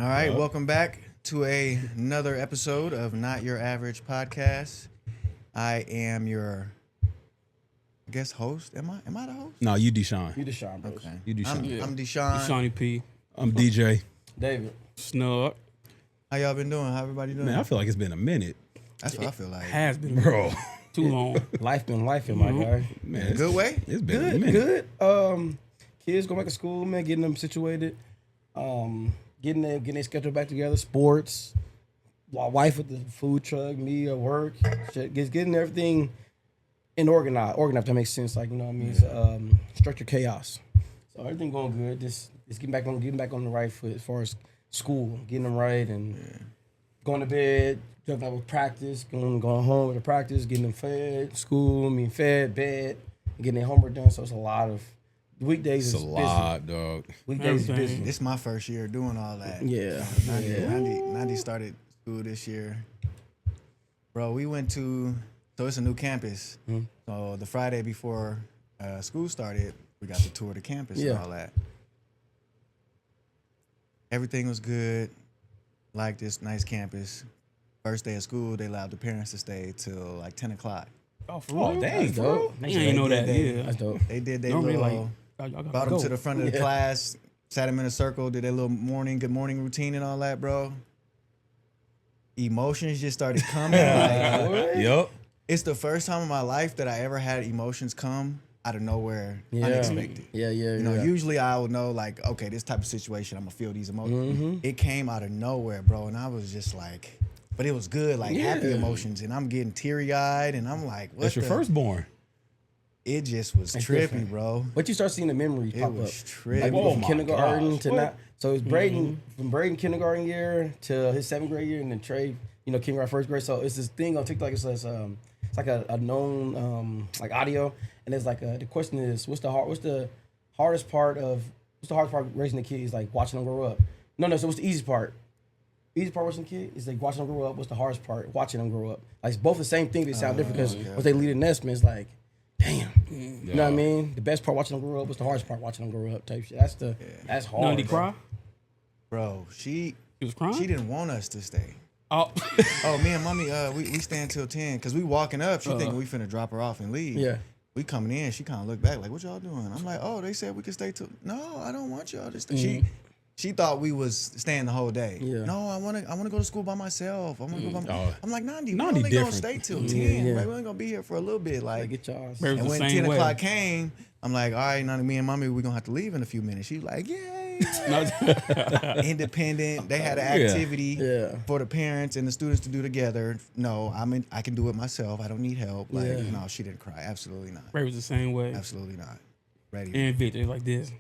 All right, welcome back to another episode of Not Your Average Podcast. I am your, I guess, host. Am I the host? No, you Deshaun. You Deshaun, bro. Okay. You Deshaun. I'm Deshaun. Shawnee P. I'm DJ. David. Snug. How y'all been doing? How everybody doing? Man, I feel like it's been a minute, That's what I feel like. Has been bro. too long. Life been life in my guy. Man, In a good way? It's been a Good, minute. good. Kids going back to school, man, getting them situated. Getting their schedule back together. Sports. My wife with the food truck, me at work. Shit, getting everything in organized. Organized, if that makes sense. Like, you know what I mean? It's, structured chaos. So everything going good. Just getting back on the right foot as far as school, getting them right and going to bed, jumping out with practice, going home with the practice, getting them fed, fed, bed, getting their homework done. So it's a lot of weekdays. It's a lot, busy. dog. Weekdays is Everything. busy. This is my first year doing all that. Yeah. 90 started school this year. Bro, we went to, so it's a new campus. So the Friday before school started, we got to tour the campus and Yeah. all that. Everything was good. Like this nice campus. First day of school, they allowed the parents to stay till like 10 o'clock. Oh, for Oh, real? dang, That's bro. dope. I didn't know that. They- Yeah. That's dope. They did their Normally, little, like, y'all brought gotta them go. to the front of the Yeah. class, sat them in a circle, did their little good morning routine and all that, bro. Emotions just started coming. Like, Yup. it's the first time in my life that I ever had emotions come out of nowhere, Yeah. unexpected. Yeah. You know, usually I would know, like, okay, this type of situation, I'm gonna feel these emotions. It came out of nowhere, bro, and I was just like, but it was good, like happy Yeah. emotions, and I'm getting teary eyed, and I'm like, what? That's your firstborn. It just was It's trippy, different. bro. But you start seeing the memories It pop was up. trippy. Like Oh from my kindergarten gosh. to What? now. So it's Braden from Braden kindergarten year to his 7th grade year, and then Trey, kindergarten 1st grade. So it's this thing on TikTok. It says it's like a known like audio, and it's like the question is what's the hardest part raising the kids, like watching them grow up. No. So what's the easiest part? Easy part watching the kid is like watching them grow up. What's the hardest part? Watching them grow up. Like it's both the same thing. They sound different because once they leave the nest, man, it's like, damn. You know what I mean? The best part watching them grow up was the hardest part watching them grow up type shit. That's hard. No, did he bro. cry? Bro, she was crying? She didn't want us to stay. Oh, Oh, me and mommy, we staying till 10 because we walking up. She thinking we finna drop her off and leave. Yeah. We coming in. She kind of looked back like, what y'all doing? I'm like, oh, they said we could stay till. No, I don't want y'all to stay. She thought we was staying the whole day. Yeah. No, I wanna go to school by myself. I wanna go by Oh. I'm like, Nandi, we Nandi only gonna different. stay till 10. Yeah. Right? We ain't gonna be here for a little bit. Like, Get y'all. Baby. and the when same 10 way. o'clock came, I'm like, all right, Nandi, me and mommy, we gonna have to leave in a few minutes. She's like, yay. no. Independent. They had an Yeah. activity Yeah. for the parents and the students to do together. No, I can do it myself. I don't need help. Like, Yeah. no, she didn't cry. Absolutely not. Ray was the same way. Absolutely not. Ready. And Victor like this.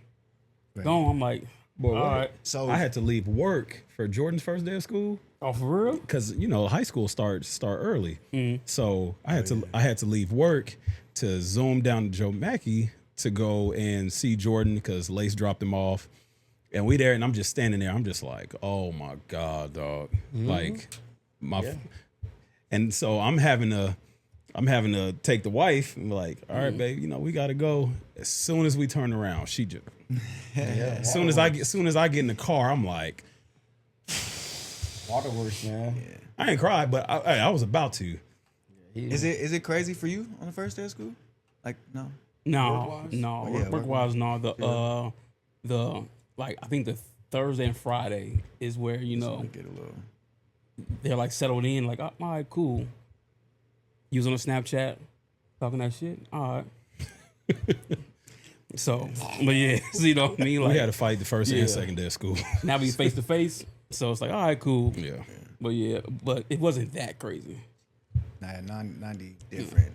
Ready. Gone. I'm like, Boy, all right. So I had to leave work for Jordan's first day of school Oh, for real? because high school start early. So I had to leave work to zoom down to Joe Mackey to go and see Jordan because Lace dropped him off, and we there, and I'm just standing there. I'm just like, oh my god, dog, like my, and so I'm having to take the wife and be like, all right, babe, we gotta go. As soon as we turn around, she just. As soon as I get in the car, I'm like, Waterworks, man. I ain't cried, but I was about to. is it crazy for you on the first day of school? Like, no. No, no. Yeah, Work wise, no. The like I think the Thursday and Friday is where I get a little. they're like settled in. Like, all right, cool. You was on a Snapchat talking that shit. All right. So, but yeah, so you know what I mean. Like We had to fight the first Yeah. and second day of school. now we face to face. So it's like, all right, cool. Yeah. But it wasn't that crazy. Nah, 90 different.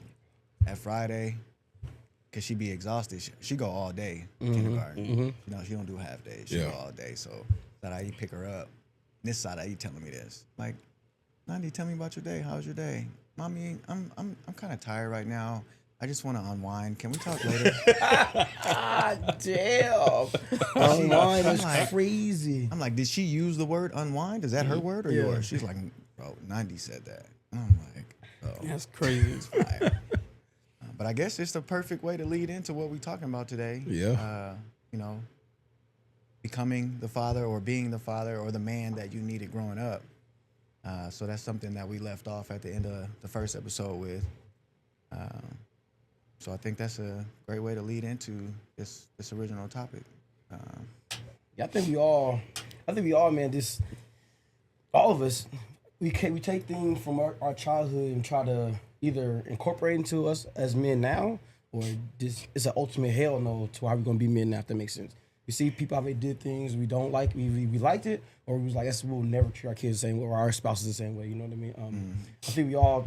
At Friday, cause she be exhausted. She go all day kindergarten. She don't do half days. She Yeah. go all day. So that I pick her up. This side, you telling me this. Like, Nandi, tell me about your day. How's your day? Mommy, I'm kind of tired right now. I just want to unwind. Can we talk later? Damn. Unwind is like- crazy. I'm like, did she use the word unwind? Is that her word or Yeah. yours? She's like, bro, 90 said that. I'm like, oh, That's crazy. fire. But I guess it's the perfect way to lead into what we're talking about today. Yeah. becoming the father or being the father or the man that you needed growing up. So that's something that we left off at the end of the first episode with. So I think that's a great way to lead into this original topic. Yeah, I think we all, man, just all of us, we take things from our childhood and try to either incorporate into us as men now, or just it's an ultimate hell no to how we're gonna be men now. If that makes sense. We see people how they did things we don't like, we liked it, or we was like, we'll never treat our kids the same way, or our spouses the same way. You know what I mean? I think we all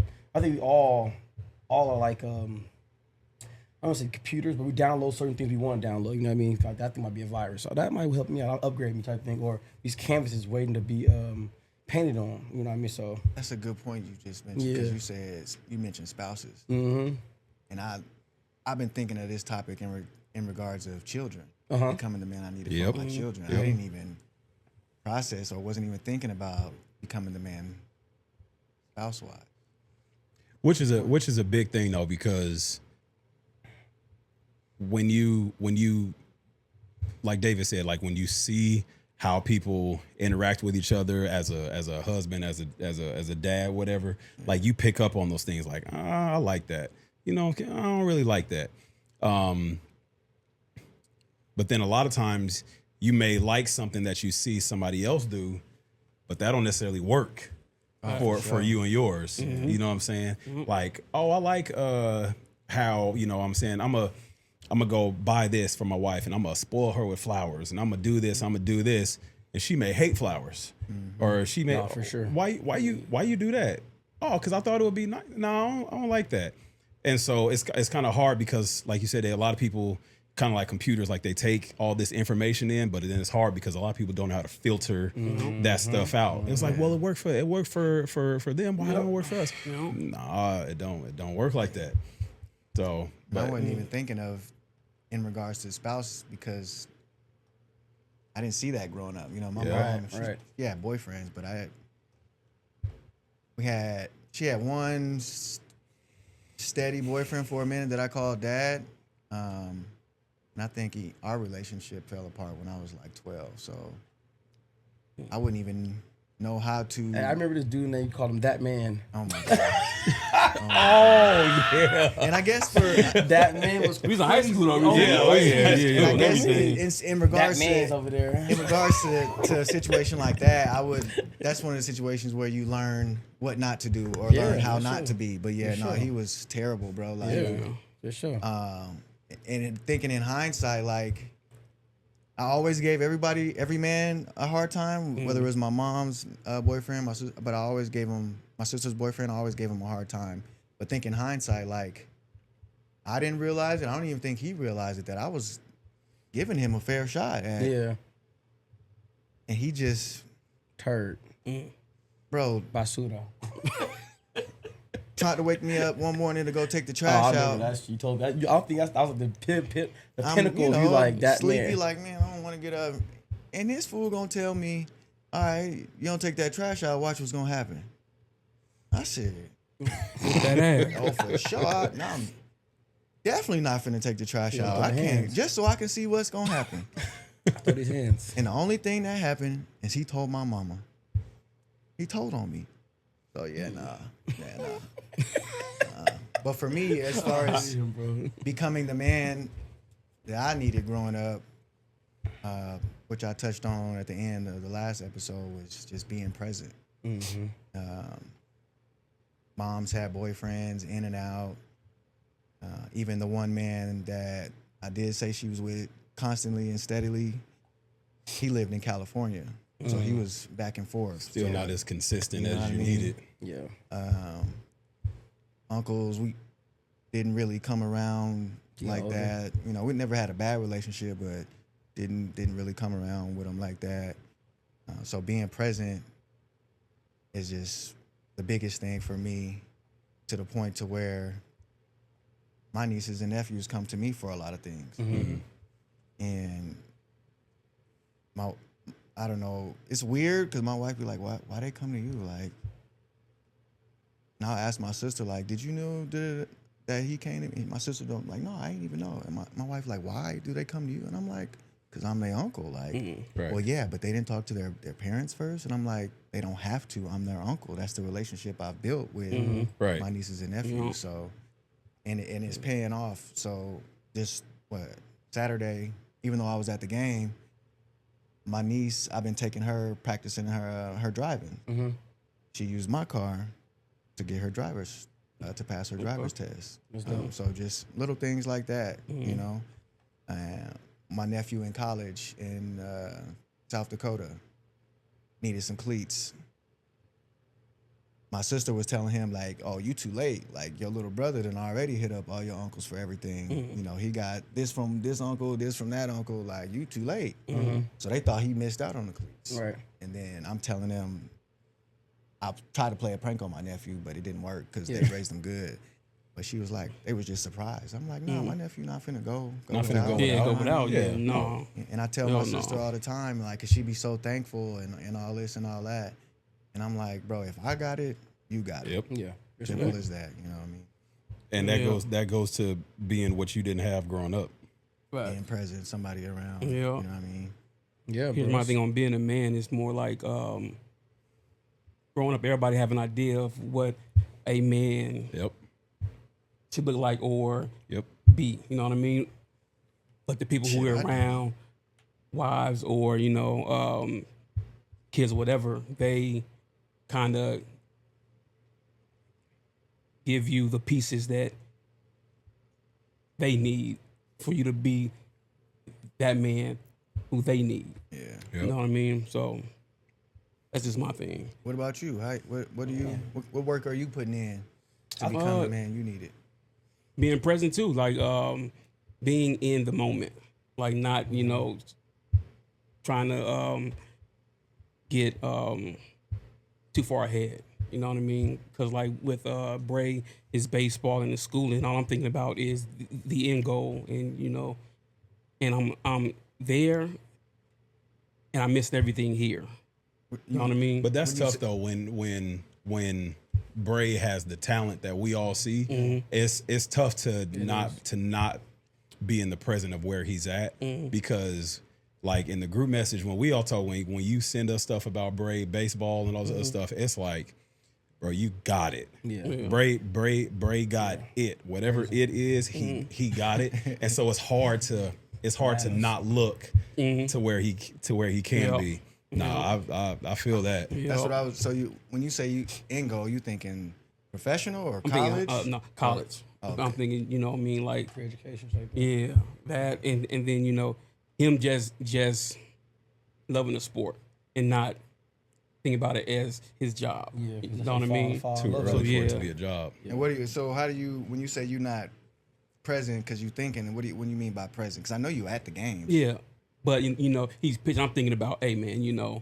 are like I don't say computers, but we download certain things we want to download. You know what I mean? That thing might be a virus, so that might help me out, upgrade me type thing, or these canvases waiting to be painted on. You know what I mean? So That's a good point you just mentioned, because you mentioned spouses, mm-hmm. and I've been thinking of this topic in regards of children, becoming the man I needed for my children. I didn't even process or wasn't even thinking about becoming the man spouse-wise. Which is a big thing though, because when you like David said, like when you see how people interact with each other as a husband, as a dad, whatever, like you pick up on those things, like, I like that, you know, I don't really like that. But then a lot of times you may like something that you see somebody else do, but that don't necessarily work for you and yours. You know what I'm saying? Like, oh, I like how, you know what I'm saying, I'm gonna go buy this for my wife and I'm gonna spoil her with flowers and I'm gonna do this, I'm gonna do this, and she may hate flowers, or she may, for sure. Why you do that? Oh, because I thought it would be nice. No, I don't like that. And so it's kind of hard because, like you said, a lot of people kind of like computers, like they take all this information in, but then it's hard because a lot of people don't know how to filter that stuff out. It's like, well, it worked for them. Why don't it work for us? Nah, it don't work like that. So, I wasn't even thinking of in regards to spouse, because I didn't see that growing up. You know, my mom, she had boyfriends, but she had one steady boyfriend for a minute that I called dad. And I think our relationship fell apart when I was like 12. So I wouldn't even know how to. Hey, I remember this dude name, you called him That Man. Oh my God. Yeah. And I guess for That Man was We was in high school though. and I guess in regards That Man's over there. in regards to a situation like that, that's one of the situations where you learn what not to do or learn how not to be. But he was terrible, bro. Like, for sure. And thinking in hindsight, like, I always gave every man a hard time, whether it was my mom's boyfriend, my sister, but I always gave him, my sister's boyfriend, I always gave him a hard time. But thinking hindsight, like, I didn't realize it. I don't even think he realized it, that I was giving him a fair shot. And he just... Turd. Bro. Basura. Tried to wake me up one morning to go take the trash out. You told me that. I don't think that was the pinnacle of you like that. Sleepy, man. like, man, I don't want to get up. And this fool gonna tell me, all right, you don't take that trash out, watch what's gonna happen. I said, That ass. oh, for sure. I'm definitely not finna take the trash out. throw I the can't, hands. just so I can see what's gonna happen. Throw his hands. And the only thing that happened is he told my mama. He told on me. So nah. But for me, as far as becoming the man that I needed growing up, which I touched on at the end of the last episode, was just being present. Moms had boyfriends in and out. Even the one man that I did say she was with constantly and steadily, he lived in California. So he was back and forth. Still not as consistent You know as what you I mean? needed. Yeah. Uncles, we didn't really come around like older. that. You know, we never had a bad relationship, but didn't really come around with them like that. So being present is just the biggest thing for me, to the point to where my nieces and nephews come to me for a lot of things. And I don't know, it's weird because my wife be like, why they come to you? Like, and I'll ask my sister, like, did you know that he came to me? My sister don't, like, no, I ain't even know. And my wife like, why do they come to you? And I'm like, because I'm their uncle. Like, Right. well, yeah, but they didn't talk to their parents first. And I'm like, they don't have to. I'm their uncle. That's the relationship I've built with Right. my nieces and nephews. So, and it's paying off. So just Saturday, even though I was at the game, my niece, I've been taking her, practicing her driving. She used my car to get her driver's, to pass her driver's test. So just little things like that, you know. My nephew in college in South Dakota needed some cleats. My sister was telling him, like, oh, you too late. Like, your little brother done already hit up all your uncles for everything. You know, he got this from this uncle, this from that uncle. Like, you too late. So they thought he missed out on the cleats. Right. And then I'm telling them, I tried to play a prank on my nephew, but it didn't work because they raised him good. But she was like, they was just surprised. I'm like, no, my nephew not finna go Not finna go Yeah, go without. without. Yeah. Yeah, no. And I tell my sister all the time, like, 'cause she be so thankful and all this and all that. And I'm like, bro, if I got it, you got it. Yep. Yeah. Simple as that, you know what I mean? And that goes to being what you didn't have growing up. Being present, somebody around. Yeah. You know what I mean? Yeah. Here's bro. my thing on being a man. It's more like growing up, everybody have an idea of what a man Yep. should look like or Yep. be. You know what I mean? Like the people who Shit, are I do. around, wives or, you know, kids or whatever, they kind of give you the pieces that they need for you to be that man who they need. Yeah. Yep. You know what I mean? So that's just my thing. What about you? What do you what work are you putting in to become the man you needed? Being present too, like being in the moment, like not, you know, trying to get too far ahead. You know what I mean? Because like with Bray, his baseball and the schooling, all I'm thinking about is the end goal, and you know, and I'm there, and I missed everything here. You know what I mean? But that's tough though when Bray has the talent that we all see. It's tough to not be in the present of where he's at because like in the group message when we all talk when you send us stuff about Bray baseball and all this other stuff, it's like, bro, you got it. Yeah. Bray got it. Whatever it is, he got it. And so it's hard to not look to where he can be. Nah, I feel that. That's what I was. So when you say you end goal, you thinking professional or I'm college? thinking, no, college. Okay. I'm thinking, you know what I mean, like Free education. Type. yeah, that and then you know him just loving the sport and not thinking about it as his job. Yeah, You know what I mean? Too Love early for it to yeah. be a job. And what do you? So how do you? When you say you're not present because you thinking, what do you mean by present? Because I know you at the games. Yeah, but you know he's pitching. I'm thinking about, hey man, you know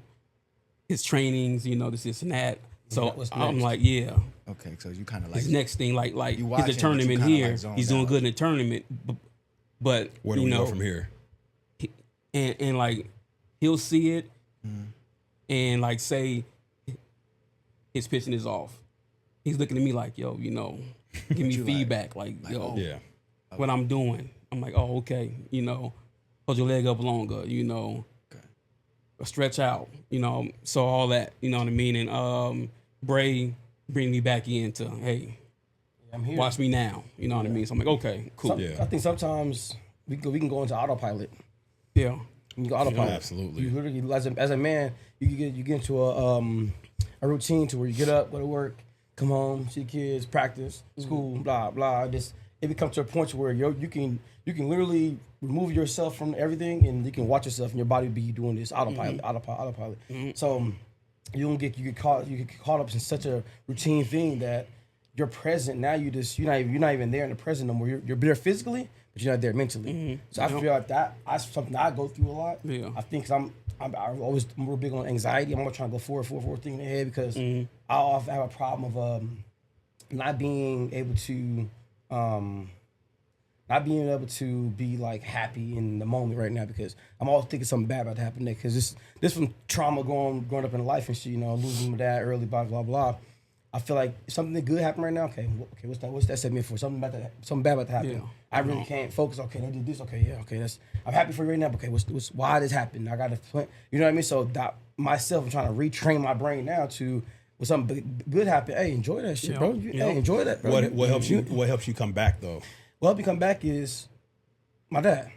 his trainings, you know this and that. So what's I'm next? like, yeah, Okay, so you kind of like his next thing, like You he's watching, a but you tournament kinda, here. like, zoned He's doing out. good in the tournament, but Where do you we know go from here? and like he'll see it Mm-hmm. and like say his pitching is off. He's looking at me like, yo, you know, give me you like? feedback, like yo, Yeah. what I'm doing. I'm like, oh, okay, you know, hold your leg up longer, you know, or stretch out, you know, so all that, you know what I mean? And Bray bring me back into, hey, I'm here. watch me now, you know what I mean? So I'm like, okay, cool. Some- I think sometimes we can go into autopilot. Yeah. You can go autopilot. absolutely. You literally, as a man, you get into a routine to where you get up, go to work, come home, see kids, practice, school, blah blah. It becomes to a point where you can literally remove yourself from everything and you can watch yourself and your body be doing this autopilot. So you get caught up in such a routine thing that you're present now. You're not even there in the present no more. You're there physically, but you're not there mentally. So I feel like that's something I go through a lot. Yeah. I think 'cause I'm always real big on anxiety. I'm always trying to go forward thing in the head because I often have a problem of not being able to be like happy in the moment right now because I'm always thinking something bad about to happen next. Because this from trauma growing up in life and shit, you know, losing my dad early, blah blah blah. I feel like if something good happened right now. Okay, what's that set me for? Something bad about to happen. Yeah. I really can't focus. Okay, they did this. Okay, yeah. Okay, I'm happy for you right now. But okay, why this happened? I got to plan. You know what I mean? So myself, I'm trying to retrain my brain now to when something good happen. Hey, enjoy that shit, bro. Hey, enjoy that, bro. What helps you? What helps you come back though? What helped me come back is my dad.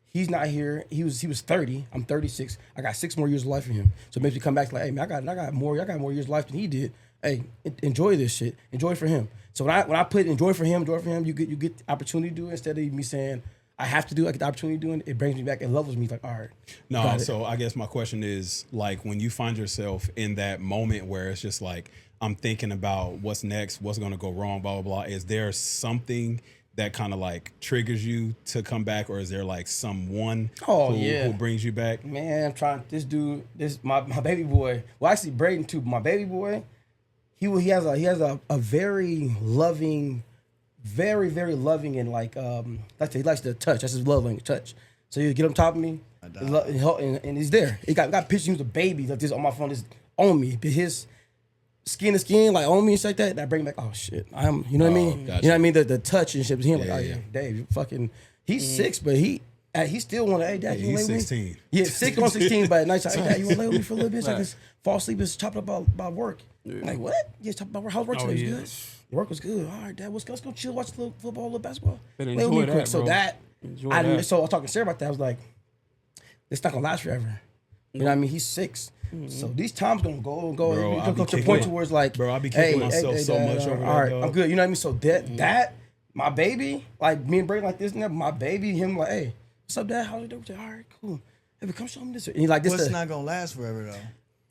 He's not here. He was 30. I'm 36. I got 6 more years of life for him. So it makes me come back like, hey man, I got more years of life than he did. Hey, enjoy this shit. Enjoy it for him. So when I put enjoy for him, you get the opportunity to do it instead of me saying I have to do it. I get the opportunity to do it. It brings me back and levels me like, all right. No, so I guess my question is like when you find yourself in that moment where it's just like I'm thinking about what's next, what's gonna go wrong, blah blah blah. Is there something that kind of like triggers you to come back, or is there like someone who brings you back? Man, I'm trying. This my baby boy. Well, actually Braden too. But my baby boy, he has a very loving, very very loving and like he likes to touch. That's his love language, touch. So you get on top of me, and he's there. He got pictures. He was a baby like this on my phone, just on me. But his skin to skin, like on me and shit like that. That bring back, oh shit, you know what I mean? Gotcha. You know what I mean? The touch and shit. Him like, oh yeah, yeah. Dave, you fucking. He's 6, but he still want to. Hey, Dad, you want to He's lay with 16. me? Yeah, 6 on 16, but at night, hey, Dad, you want to lay with me for a little bit? So I can fall asleep and chop up about work. I'm like, what? Yeah, chop about work. How's work today? Was good. Work was good. All right, Dad, let's go chill, watch a little football, a little basketball. But Lay with enjoy me quick. that, So bro. so I was talking to Sarah about that. I was like, it's not gonna last forever. You know what I mean? He's 6. So these times gonna go and go. Bro, Go to the point to where it's like, bro, I be kicking myself so much over all right, that, dog. I'm good. You know what I mean? So that my baby, like me and Brady like this and that, my baby, him like, hey, what's up, Dad? How's it doing? All right, cool. Hey, come show me this. And he like this. What's not gonna last forever though?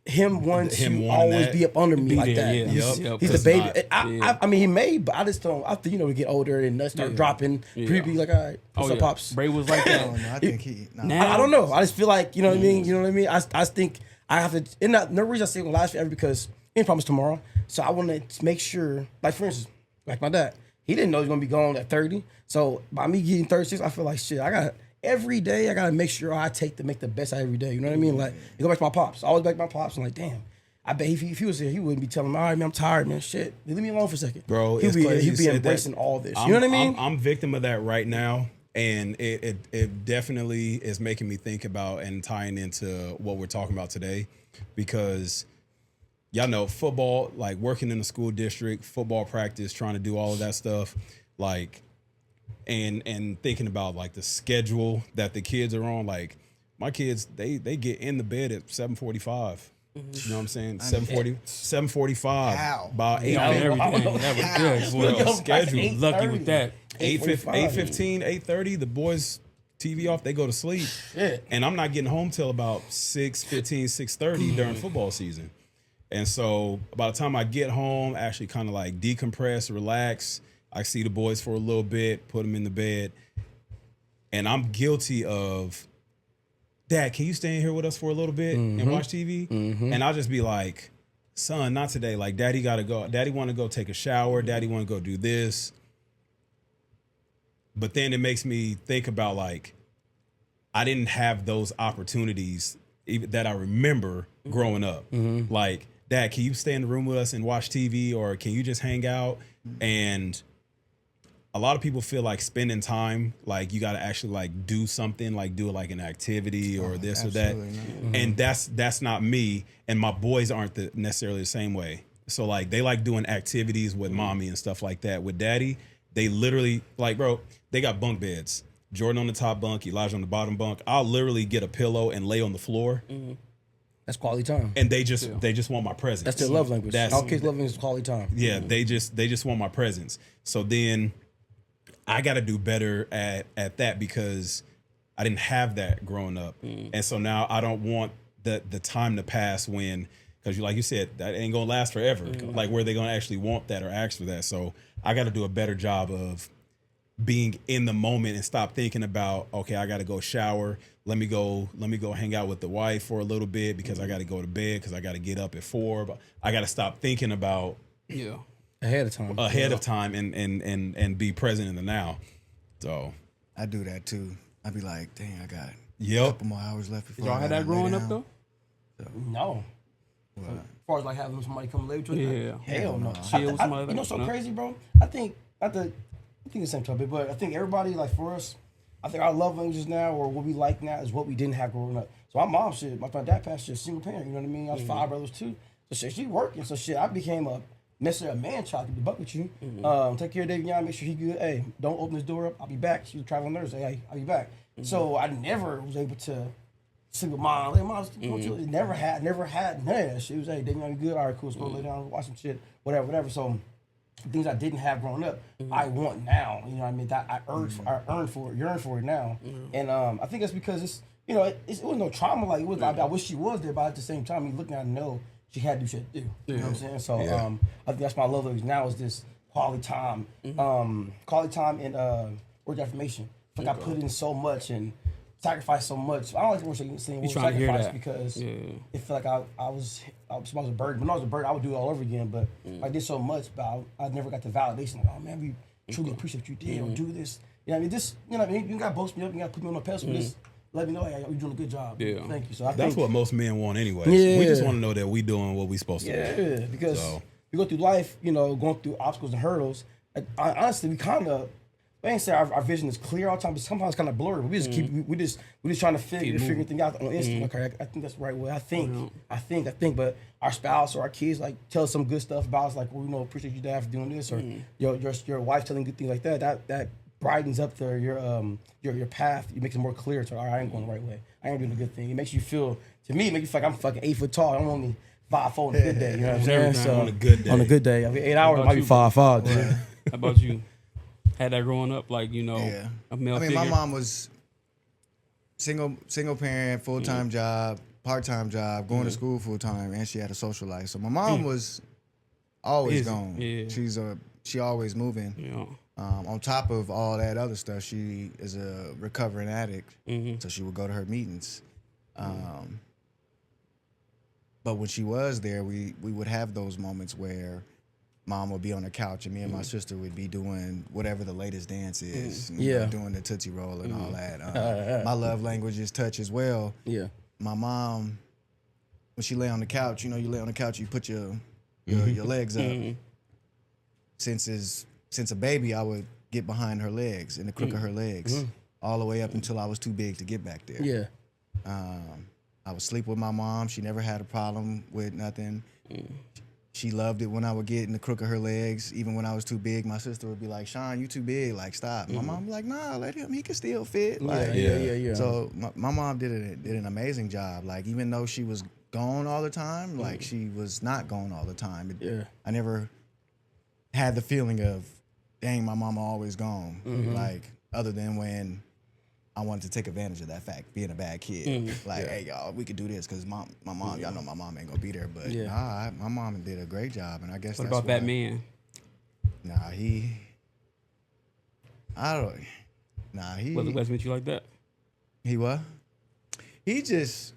Him wanting Him to wanting always that. be up under me Be like there, that. yeah. He's, Yep. he's the It's baby. not- I mean, he may, but I just don't. After we get older and nuts start dropping, people be like, all right, what's up, pops? Bray was like I that. don't know. I think he. Nah. Now- I don't know. I just feel like, you know what I mean? You know what I mean? I think I have to, and no reason I say it will last forever because he didn't promise tomorrow. So I want to make sure, like for instance, like my dad, he didn't know he was going to be gone at 30. So by me getting 36, I feel like shit, every day I got to make sure I make the best out of every day. You know what I mean? Like, you go back to my pops. I always back to my pops. I'm like, damn. I bet if he was here, he wouldn't be telling me, all right, man, I'm tired, man. Shit. Leave me alone for a second. Bro, he'd it's be crazy you said embracing that. all this. You know what I mean? I'm victim of that right now, and it definitely is making me think about and tying into what we're talking about today, because y'all know football, like working in the school district, football practice, trying to do all of that stuff, like, and thinking about like the schedule that the kids are on. Like my kids, they get in the bed at 7:45. You know what I'm saying? 7:45. How? About 8. Yeah, everything. That was good. Bro, schedule. Lucky with that. 8:15, 8:30, the boys TV off, they go to sleep. Shit. And I'm not getting home till about 6:15, 6:30 during football season. And so by the time I get home, actually kind of like decompress, relax, I see the boys for a little bit, put them in the bed. And I'm guilty of, Dad, can you stay in here with us for a little bit and watch TV? And I'll just be like, son, not today. Like, Daddy got to go. Daddy want to go take a shower. Daddy want to go do this. But then it makes me think about, like, I didn't have those opportunities even that I remember growing up. Like, Dad, can you stay in the room with us and watch TV, or can you just hang out? And a lot of people feel like spending time, like you got to actually like do something, like do like an activity or this or that. And that's not me. And my boys aren't necessarily the same way. So like they like doing activities with mommy and stuff like that. With daddy, they literally like, bro, they got bunk beds. Jordan on the top bunk, Elijah on the bottom bunk. I'll literally get a pillow and lay on the floor. That's quality time. And they just want my presence. That's their love language. All kids' love language is quality time. Yeah, they just want my presence. So then I got to do better at that because I didn't have that growing up. And so now I don't want the time to pass when, because like you said, that ain't going to last forever. Like where they going to actually want that or ask for that. So I got to do a better job of being in the moment and stop thinking about, okay, I got to go shower. Let me go hang out with the wife for a little bit because I got to go to bed because I got to get up at 4. But I got to stop thinking about ahead of time and be present in the now. So I do that too. I be like, dang, I got a yep. couple more hours left before. Y'all had that growing up though? No. far as like having somebody come live with you. Yeah. Hell no. Chill with somebody You know, like so that, no? crazy, bro. I think the same topic, but I think everybody like for us, I think our love languages now or what we like now is what we didn't have growing up. So my mom shit, my dad passed shit, single parent. You know what I mean? I was 5 brothers too. So shit, she working. So shit, I became a necessarily a man child to be buck with you. Take care of David Young, make sure he good. Hey, don't open this door up. I'll be back. She was a traveling nurse. Hey, I'll be back. So I never was able to sleep with mom. Like, mom, never had none of that. She was, hey, David Young, you good? All right, cool. Let's go lay down, watch some shit, whatever. So things I didn't have growing up, I want now. You know what I mean? That I yearn for it now. And I think that's because it's, you know, it was no trauma. Like, it was, I wish she was there, but at the same time, you looking at her, know she had to do shit to do. You know what I'm saying? So I think that's my love language now is this quality time. Quality time and word affirmation. Like I put in so much and sacrifice so much. I don't like to say word trying to hear sacrifice that. because it felt like I was a bird. When I was a bird, I would do it all over again. But I did so much, but I never got the validation. Like, oh man, we truly appreciate what you did or do this. You know what I mean? Just, you know what I mean? You got to boast me up. You got to put me on a pedestal. Just let me know, hey, you're doing a good job. Yeah. Thank you. So I That's think, what most men want anyway. Yeah. We just want to know that we doing what we supposed to do. yeah, because So. we go through life, you know, going through obstacles and hurdles. Honestly, we kind of, I ain't say our vision is clear all the time, but sometimes it's kind of blurry. We just we just trying to figure things out on instinct. Okay, I think that's the right way. I think, but our spouse or our kids like tell us some good stuff about us, like, well, you know, appreciate you dad for doing this, or your wife telling good things like that. That brightens up your path. It makes it more clear to, all right, I ain't going the right way. I ain't doing a good thing. It makes you feel, to me, it makes you feel like I'm fucking 8 foot tall. I'm only 5'4" on a good day. You know what I'm saying? So On a good day. on a good day, I mean, 8 hours about might be you? 5'5". dude. How about you? Had that growing up, like, you know, Yeah. a male I mean, figure? my mom was single parent, full-time job, part-time job, going to school full-time, and she had a social life. So my mom was always Busy. gone. Yeah. She always moving. Yeah. On top of all that other stuff, she is a recovering addict, so she would go to her meetings. But when she was there, we would have those moments where mom would be on the couch and me and my sister would be doing whatever the latest dance is, you know, doing the Tootsie Roll and all that. My love language is touch as well. Yeah. My mom, when she lay on the couch, you know, you lay on the couch, you put your legs up. Since a baby, I would get behind her legs, in the crook of her legs, all the way up until I was too big to get back there. Yeah. I would sleep with my mom. She never had a problem with nothing. She loved it when I would get in the crook of her legs. Even when I was too big, my sister would be like, "Sean, you too big. Like, stop." My mom would be like, "Nah, let him. He can still fit." Like, Yeah. So my mom did an amazing job. Like, even though she was gone all the time, like she was not gone all the time. I never had the feeling of, dang, my mama always gone. Like, other than when I wanted to take advantage of that fact, being a bad kid. Like, hey, y'all, we could do this because my mom, y'all know my mom ain't gonna be there. But nah, my mom did a great job, and I guess What that's about that why- man? Nah, he Wasn't with you like that? he what? He just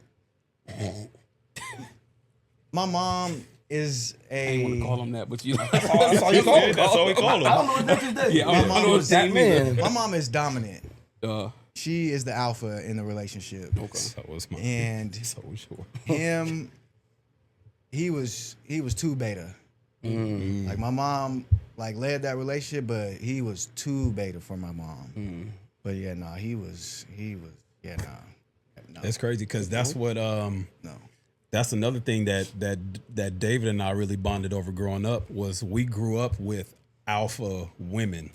my mom is I ain't want a to call him that, but you. That's all you call him. That's all we call him. I don't know what that is. That. Yeah, I don't know what that man. my mom is dominant. Uh, She is the alpha in the relationship. So was my And so sure. him, he was too beta. Like my mom like led that relationship, but he was too beta for my mom. But yeah, no, he was yeah, no. That's crazy because that's what No. that's another thing that David and I really bonded over growing up was we grew up with alpha women.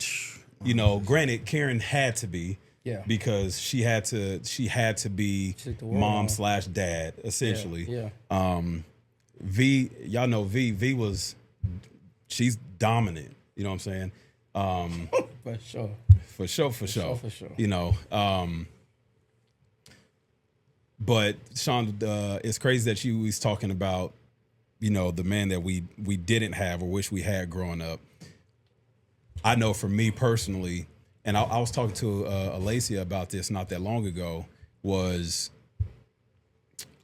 You know, granted, Karen had to be. Yeah. Because she had to be took the world mom on. / dad essentially. Yeah. V, y'all know V was, she's dominant. You know what I'm saying? For sure. For sure. For sure. You know, but Sean, it's crazy that you was talking about, you know, the man that we didn't have or wish we had growing up. I know for me personally, and I was talking to Alacia about this not that long ago, was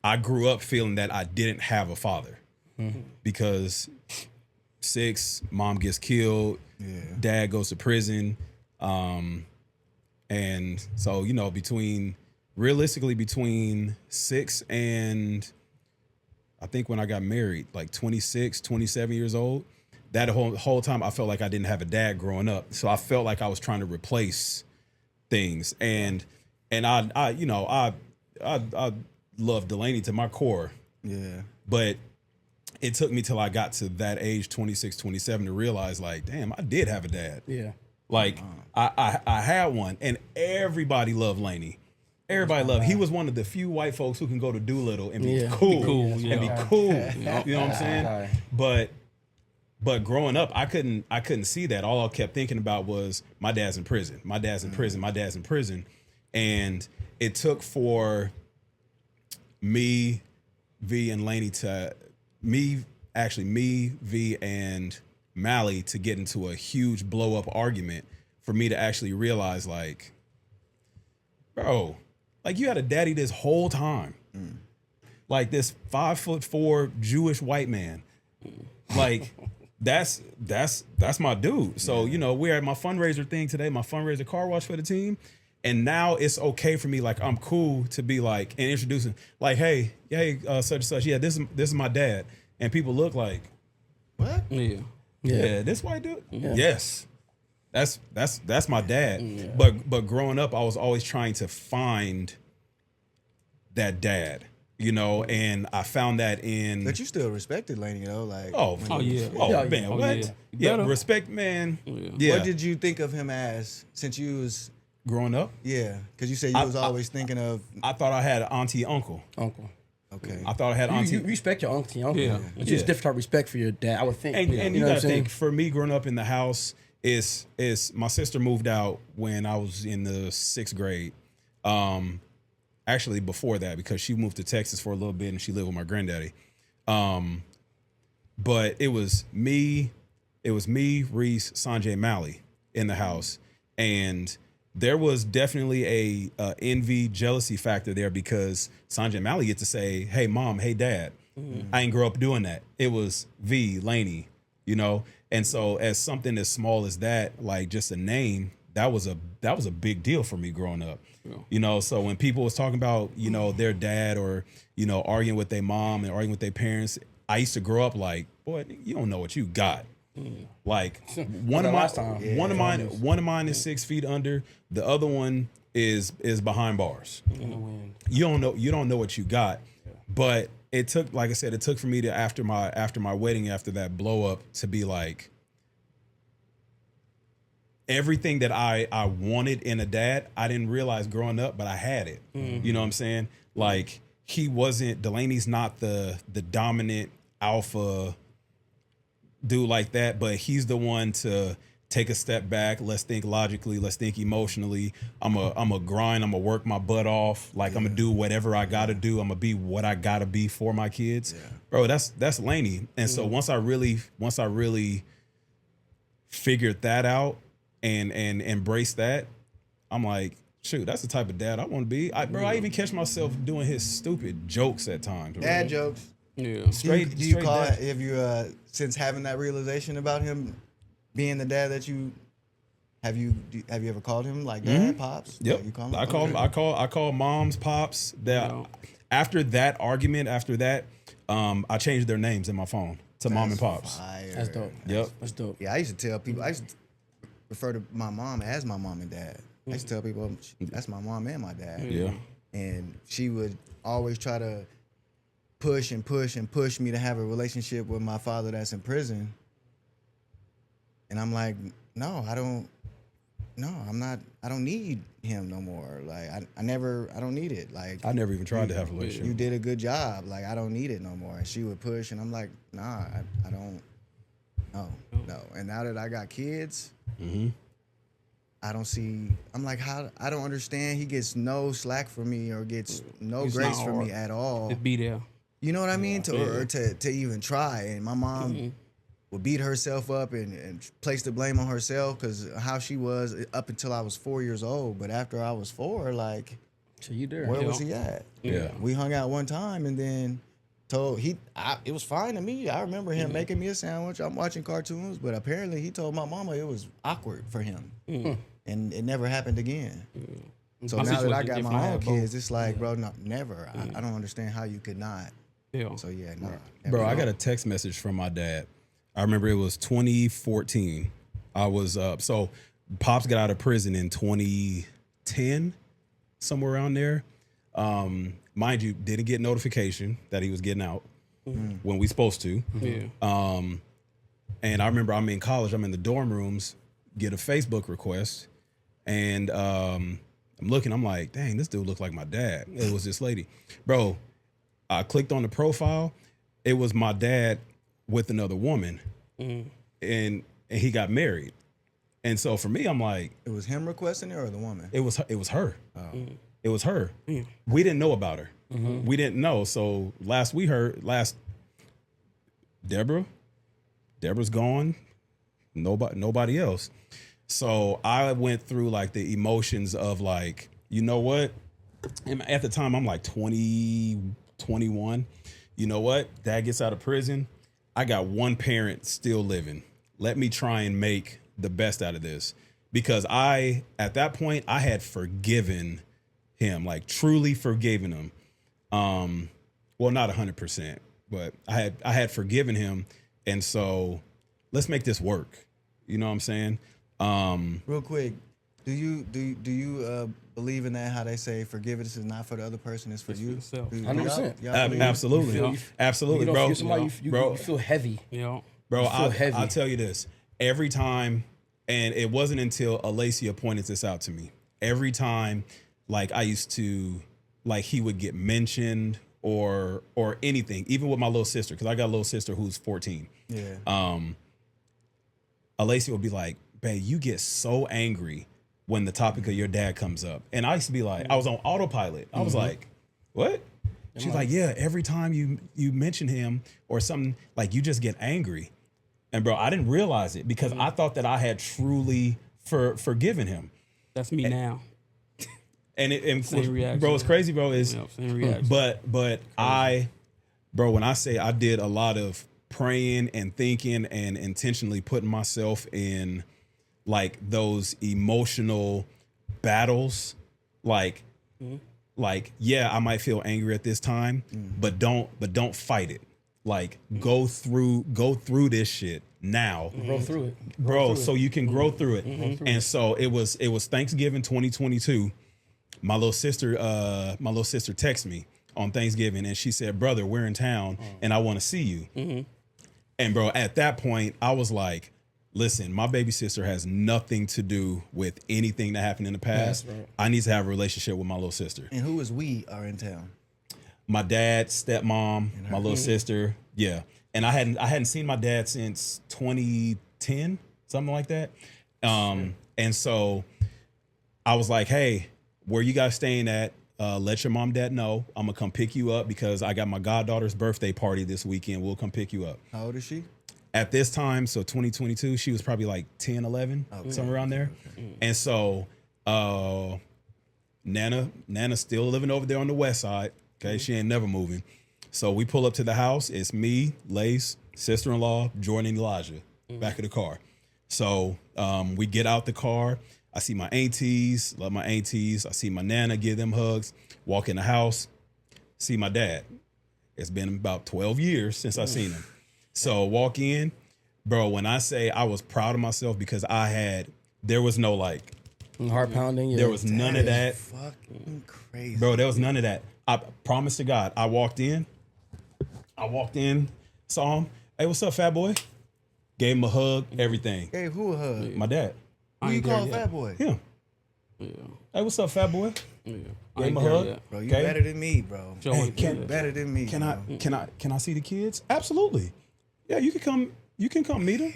I grew up feeling that I didn't have a father because 6, mom gets killed, dad goes to prison. And so, you know, realistically between 6 and I think when I got married, like 26, 27 years old, that whole time I felt like I didn't have a dad growing up. So I felt like I was trying to replace things. And I you know, I love Delaney to my core. Yeah. But it took me till I got to that age, 26, 27, to realize like, damn, I did have a dad. Yeah. Like I had one, and everybody loved Laney. Everybody loved. He was one of the few white folks who can go to Doolittle and be Yeah. cool, Be cool, and yeah. be cool. You know what I'm saying? But growing up, I couldn't see that. All I kept thinking about was my dad's in prison. My dad's in prison. My dad's in prison. And it took for me, V, and Laney me, V, and Mally to get into a huge blow up argument for me to actually realize, like, bro, like you had a daddy this whole time. Like this 5'4" Jewish white man. Like that's my dude. So, you know, we're at my fundraiser thing today, my fundraiser car wash for the team. And now it's okay for me, like I'm cool to be like and introducing, like, hey, such and such. Yeah, this is my dad. And people look like, What? yeah, this white dude. Yeah. Yes, that's my dad. Yeah. But growing up, I was always trying to find that dad, you know, and I found that in. But you still respected Laney though, like. Oh yeah. Oh Yeah, man, oh, what? yeah. Yeah, Better. respect, man. Yeah. Yeah. What did you think of him as since you was growing up, because you said you was always thinking of I thought I had auntie, uncle. Uncle. okay. I thought I had auntie. You respect your uncle. Yeah. It's just different type of respect for your dad, I would think. And you know what gotta I'm saying? think, for me growing up in the house is my sister moved out when I was in the 6th grade. Actually before that, because she moved to Texas for a little bit and she lived with my granddaddy. But it was me, Reese, Sanjay, Mally in the house. And there was definitely a envy, jealousy factor there because Sanjay and Mally get to say, hey mom, hey dad. I didn't grow up doing that. It was V, Laney, you know? And so as something as small as that, like just a name, that was a big deal for me growing up. Yeah. You know, so when people was talking about, you know, their dad or, you know, arguing with their mom and arguing with their parents, I used to grow up like, boy, you don't know what you got. Like one of mine is 6 feet under. The other one is behind bars. You don't know what you got. But it took, like I said, it took for me to after my wedding, after that blow up, to be like, everything that I wanted in a dad, I didn't realize growing up, but I had it. You know what I'm saying? Like Delaney's not the dominant alpha dude like that, but he's the one to take a step back. Let's think logically. Let's think emotionally. I'm a grind. I'm gonna work my butt off. Like I'm gonna do whatever I gotta do. I'm gonna be what I gotta be for my kids. Yeah. Bro, that's Laney. And so once I really figured that out and embraced that, I'm like, shoot, that's the type of dad I want to be. I even catch myself doing his stupid jokes at times. Bro. Dad jokes. Yeah. Do you call dad. it, have you since having that realization about him being the dad that you have you ever called him like dad, pops? Yep. Like, you call him? I call moms, pops. That Yeah. after that argument, I changed their names in my phone to mom and pops. Fire. That's dope. Yep. That's dope. Yeah, I used to tell people. I used to refer to my mom as my mom and dad. I used to tell people that's my mom and my dad. Yeah. And she would always try to push me to have a relationship with my father that's in prison. And I'm like, no, I don't need him no more. Like I don't need it. Like I never even tried to have a relationship. you did a good job. Like I don't need it no more. And she would push and I'm like, nah, I don't. No. And now that I got kids, I don't see. I'm like, how? I don't understand. He gets no slack from me or gets no It's grace not from me hard. at all. To be there. You know what I mean? Or to even try. And my mom would beat herself up and place the blame on herself because how she was up until I was 4 years old. But after I was 4, like, So you there? where was he at? Yeah. We hung out one time and then it was fine to me. I remember him making me a sandwich. I'm watching cartoons, but apparently he told my mama it was awkward for him. And it never happened again. So My now that I situation got different. my I own had both. kids, it's like, bro, no, never. I don't understand how you could not Yeah. So yeah, no. Bro, I got a text message from my dad. I remember it was 2014. I was so Pops got out of prison in 2010, somewhere around there. Mind you, didn't get notification that he was getting out when we supposed to. Yeah. And I remember I'm in college, I'm in the dorm rooms, get a Facebook request, and I'm looking, I'm like, dang, this dude looked like my dad. It was this lady. Bro, I clicked on the profile. It was my dad with another woman, and he got married. And so for me, I'm like, It was him requesting it or the woman? it was her. It was her. We didn't know about her. We didn't know. So Deborah's gone. Nobody else. So I went through like the emotions of like, you know what? And at the time, I'm like 20, 21. You know what? Dad gets out of prison. I got one parent still living. Let me try and make the best out of this. Because at that point, I had forgiven him, like truly forgiven him. Well, not 100%, but I had forgiven him. And so let's make this work. You know what I'm saying? Real quick, do you believe in that? How they say forgiveness is not for the other person, it's for you. yourself. 100%. Y'all believe? Absolutely, You feel- absolutely, You don't bro. feel somebody, you feel heavy. Yeah. Bro, You feel heavy. I'll tell you this. Every time, and it wasn't until Alacia pointed this out to me. Every time, like I used to, like he would get mentioned or anything, even with my little sister, because I got a little sister who's 14. Yeah. Alacia would be like, babe, you get so angry when the topic of your dad comes up. And I used to be like, I was on autopilot. I was like, what? She's like, yeah, every time you mention him or something, like you just get angry. And bro, I didn't realize it because I thought that I had truly forgiven him. That's me now. And Same reaction. bro, it's crazy, bro. Is Yeah, same reaction. but bro, when I say I did a lot of praying and thinking and intentionally putting myself in like those emotional battles, like yeah, I might feel angry at this time, but don't fight it. Like go through this shit now, Grow through it. bro, so you can grow through it. And so it was Thanksgiving 2022. My little sister texted me on Thanksgiving and she said, brother, we're in town and I want to see you. And bro, at that point I was like, listen, my baby sister has nothing to do with anything that happened in the past. Right. I need to have a relationship with my little sister. And who is we are in town? My dad, stepmom, my little sister. Yeah. And I hadn't seen my dad since 2010, something like that. And so I was like, hey, where you guys staying at? Let your mom, dad know. I'm gonna come pick you up because I got my goddaughter's birthday party this weekend. We'll come pick you up. How old is she? At this time, so 2022, she was probably like 10, 11, somewhere around there. And so Nana's still living over there on the west side. Okay, she ain't never moving. So we pull up to the house. It's me, Lace, sister-in-law, Jordan, and Elijah, back of the car. So we get out the car. I see my aunties, love my aunties. I see my Nana, give them hugs. Walk in the house, see my dad. It's been about 12 years since I seen him. So walk in, bro, when I say I was proud of myself because there was no like, Heart pounding. Yeah. there was none of that. Fucking crazy. Bro, there was none of that. I promise to God, I walked in, saw him. Hey, what's up, fat boy? Gave him a hug, everything. Hey, who a hug? My dad. Who you ain't there call yet. fat boy? Him. Yeah. Hey, what's up, fat boy? Yeah. Gave him a there hug. yet. Bro, you Okay. better than me, bro. Joe Hey, ain't there yet. Better than me. Can bro. I see the kids? Absolutely. Yeah, you can come. You can come meet them.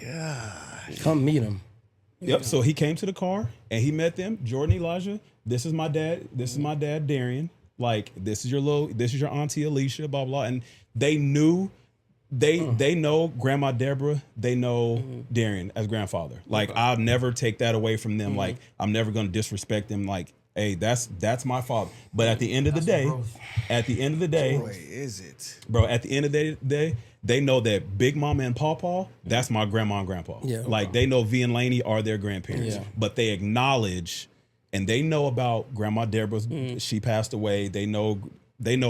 Come meet him. Yep. So he came to the car and he met them. Jordan, Elijah. This is my dad. This is my dad, Darian. Like this is your auntie Alicia. Blah blah. And they knew. They know Grandma Deborah. They know Darian as grandfather. Like I'll never take that away from them. Like I'm never gonna disrespect them. Like hey, that's my father. But at the end of the day, Boy, is it? bro, at the end of the day, they know that Big Mama and Pawpaw, that's my grandma and grandpa. Yeah. Like they know V and Laney are their grandparents. Yeah. But they acknowledge and they know about Grandma Deborah's she passed away. They know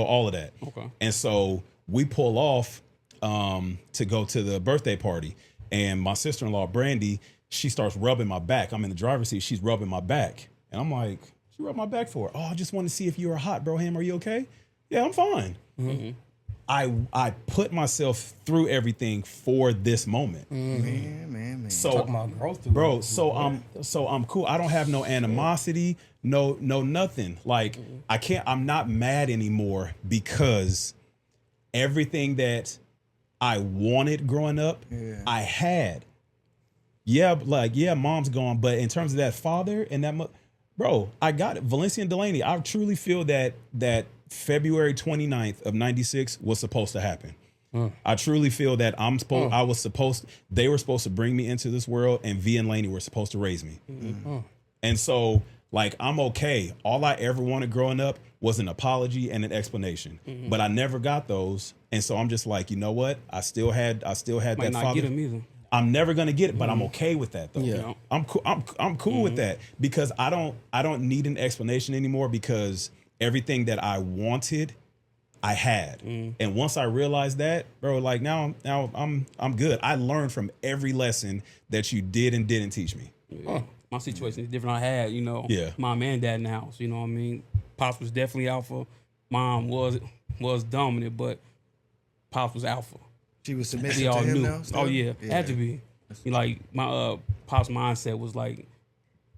all of that. Okay. And so we pull off to go to the birthday party, and my sister-in-law Brandy, she starts rubbing my back. I'm in the driver's seat. She's rubbing my back, and I'm like, "She rubbed my back for?" "Oh, I just wanted to see if you were hot, Broham. Are you okay?" "Yeah, I'm fine." Mm-hmm. I put myself through everything for this moment. Man. So Talking about growth, bro. So I'm cool. I don't have no animosity, no nothing. Like I'm not mad anymore because everything that I wanted growing up, I had. Yeah, mom's gone, but in terms of that father and that bro, I got it. Valencia and Delaney, I truly feel that February 29th of 96 was supposed to happen. I truly feel that they were supposed to bring me into this world, and V and Laney were supposed to raise me. And so, like, I'm okay. All I ever wanted growing up was an apology and an explanation, but I never got those. And so I'm just like, you know what? I still had Might that not father. get him either. I'm never gonna get it, but I'm okay with that though. Yeah. I'm cool. I'm cool with that because I don't need an explanation anymore because everything that I wanted, I had. And once I realized that, bro, like now I'm good. I learned from every lesson that you did and didn't teach me. My situation is different. I had, mom and dad in the house. You know what I mean? Pops was definitely alpha. Mom was dominant, but Pops was alpha. She was We submissive to all him knew. now. Still? Oh yeah, had to be. Like my Pop's mindset was like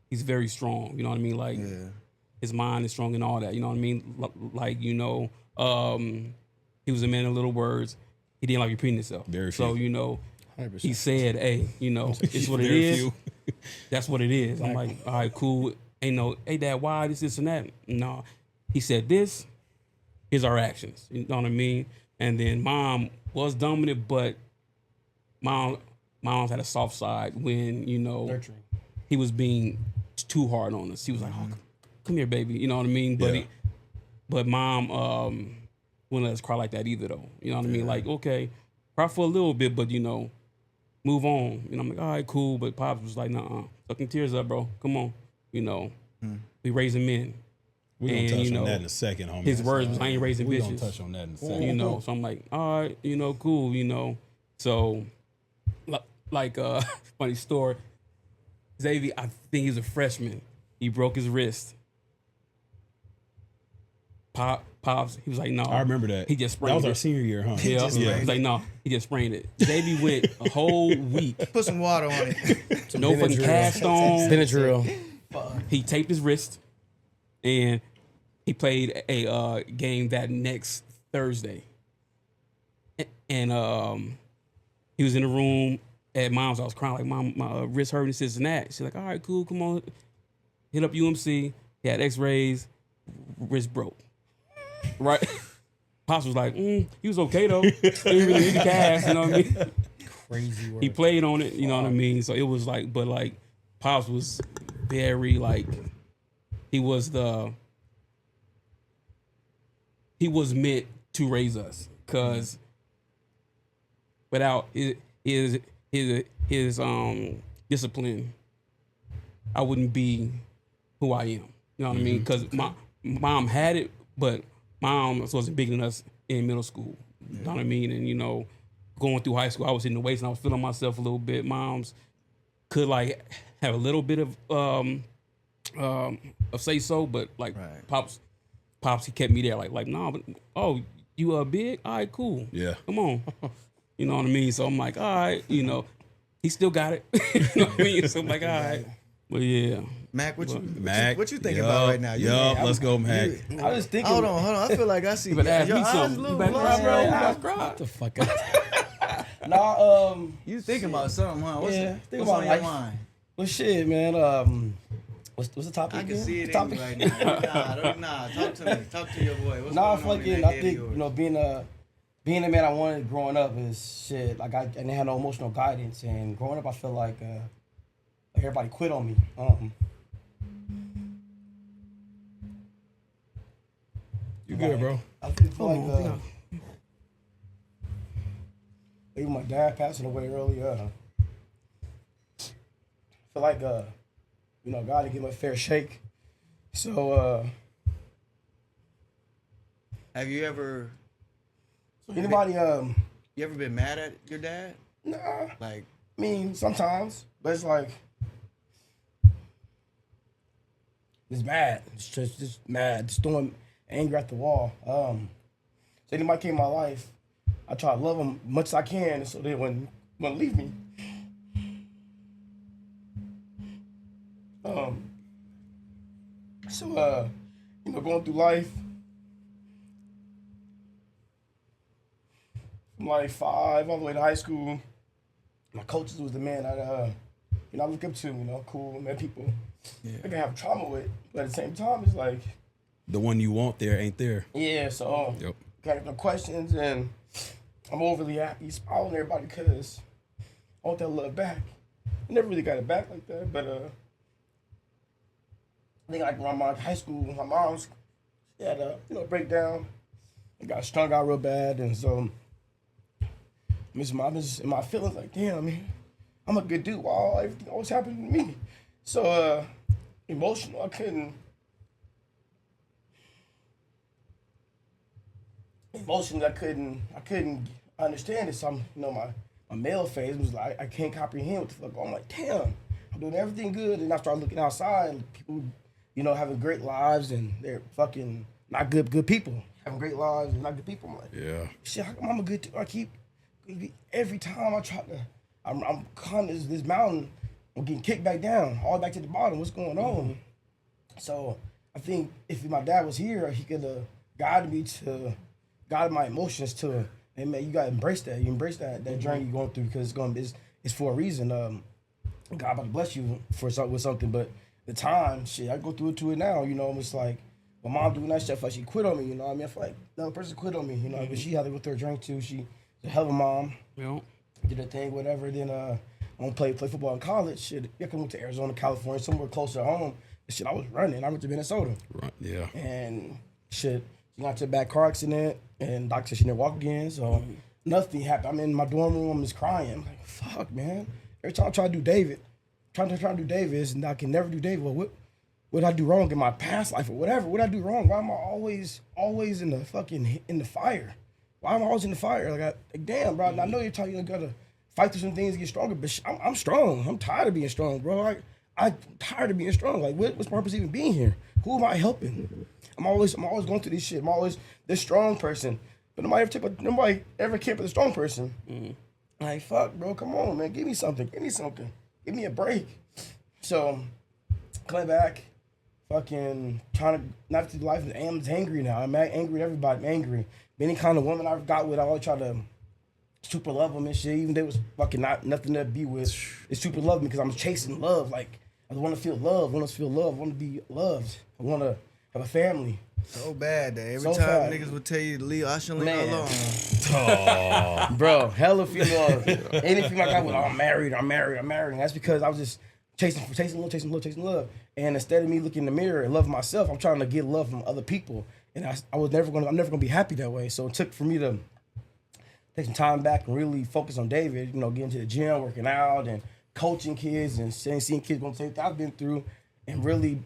he's very strong. You know what I mean? Like his mind is strong and all that. You know what I mean? Like he was a man of little words. He didn't like repeating himself. Very so few. 100%. he said, "Hey, it's what it Very is. few. That's what it is." I'm like, all right, cool. Hey, dad, why this and that? No, he said this. Here's our actions. You know what I mean? And then mom was dominant, but mom's had a soft side when Nurturing. he was being too hard on us. He was like, "Oh, come here, baby." You know what I mean? But Yeah. but mom wouldn't let us cry like that either, though. You know what I mean? Like, okay, cry for a little bit, but move on. I'm like, all right, cool. But Pops was like, nah, sucking tears up, bro. Come on. We raising men. We're gonna And, touch on that in a second, homie. His words was, I ain't raising We're bitches. gonna touch on that in a second. So I'm like, all right, cool, So, like, funny story. Xavier, I think he was a freshman. He broke his wrist. Pops, he was like, no. I remember that. He just sprained That was it. our senior year, huh? Yeah, just He sprained was like, no, he just sprained it. Xavier went a whole week. Put some water on it. No fucking Benadryl. cast on. Benadryl. He taped his wrist, and he played a game that next Thursday. And he was in the room at mom's. I was crying like, "Mom, my wrist hurting, this and that." She's like, "All right, cool, come on, hit up UMC." He had X-rays, wrist broke. Right. Pops was like, he was okay though. He didn't really need the cast, you know what I mean? Crazy work. He played on it, you know what I mean? So it was like, but like, Pops was very like, he was meant to raise us, cause without his discipline, I wouldn't be who I am. You know what I mean? Cause my mom had it, but mom wasn't big on us in middle school. You know what I mean? And going through high school, I was hitting the weights and I was feeling myself a little bit. Moms could like have a little bit of say so, but like Pops, he kept me there. Like nah, but you big? All right, cool. Yeah. Come on. You know what I mean? So I'm like, all right, he still got it. You know what I mean? So I'm like, all right. But yeah. Mac, what you thinking yup, about right now? Let's go, Mac. I was thinking. Hold on. I feel like I see. You better ask your me eyes something. look You better blood, cry, bro. You bro. better cry. What the fuck? Nah, You thinking about something, huh? What's Think what's about on your life. mind? Well, shit, man. What's the topic I can again? see it Topic? in you right now. Nah, talk to me. Talk to your boy. What's Nah, going on in fucking. that I head of think yours? being the man I wanted growing up is shit. Like I didn't have no emotional guidance, and growing up, I feel like everybody quit on me. You good, bro? I feel like even my dad passing away early. I feel like God didn't give him a fair shake. So Have you ever So anybody, You ever been mad at your dad? nah. Like, I mean, sometimes, but it's like it's mad. It's just mad. Just throwing anger at the wall. So anybody came in my life, I try to love them much as I can, so they wouldn't leave me. So you know, going through life, from like 5 all the way to high school, my coaches was the man I you know, I look up to. You know, cool man, people. yeah. I can have trauma with, but at the same time, it's like, The one you want there ain't there. yeah. So Yep. got no questions, and I'm overly happy, smiling at everybody because I want that love back. I never really got it back like that, but I think like around my high school, my mom's she had a breakdown. I got strung out real bad, and so I'm just in my feelings like, damn, man, I'm a good dude. Why everything always happened to me? So emotional. I couldn't understand it. So I'm, my male phase was like, I can't comprehend what the fuck. I'm like, damn, I'm doing everything good, and I start looking outside, and people, having great lives, and they're fucking not good people. Having great lives and not good people. I'm like, Yeah. shit, how come I'm a good dude? I keep every time I try to, I'm climbing this mountain, I'm getting kicked back down, all back to the bottom. What's going on? So I think if my dad was here, he could have guided my emotions to, hey man, you gotta embrace that. You embrace that journey you're going through, because it's for a reason. God about to bless you with something, but the time, shit, I go through it to it now. It's like my mom doing that shit. Like she quit on me. I mean, I feel like another person quit on me. But she had to go through her drink too. She's a hell of a mom. Yeah. Did her thing, whatever. Then I don't play football in college. Shit, I come to Arizona, California, somewhere closer to home. Shit, I was running. I went to Minnesota. Right. Yeah. And shit, she got into a bad car accident, and doctor said she never walk again. So nothing happened. I'm in my dorm room, I'm just crying. I'm like, fuck, man. Every time I try to do David, trying to do David, and I can never do David. Well, what did I do wrong in my past life or whatever? What did I do wrong? Why am I always in the fire? Why am I always in the fire? Like damn, bro. I know you're telling you gotta fight through some things to get stronger, but I'm strong. I'm tired of being strong, bro. I'm tired of being strong. Like, what's the purpose of even being here? Who am I helping? I'm always going through this shit. I'm always this strong person, but nobody ever cared for the strong person. Like, fuck, bro, come on, man, give me something, give me a break. So, coming back, fucking trying to navigate through life, and I'm angry now. I'm angry at everybody. I'm angry. Any kind of woman I've got with, I always try to super love them and shit. Even if they was fucking nothing to be with, it's super love me because I'm chasing love. Like, I want to feel love. I want to be loved. I want to have a family. So bad that every So time bad. niggas would tell you to leave, I shouldn't leave her Man. alone. Bro, hella female. Any female I got with, I'm married. And that's because I was just chasing love. And instead of me looking in the mirror and loving myself, I'm trying to get love from other people. And I'm never gonna be happy that way. So it took for me to take some time back and really focus on David, getting to the gym, working out, and coaching kids, and seeing kids going through things I've been through, and really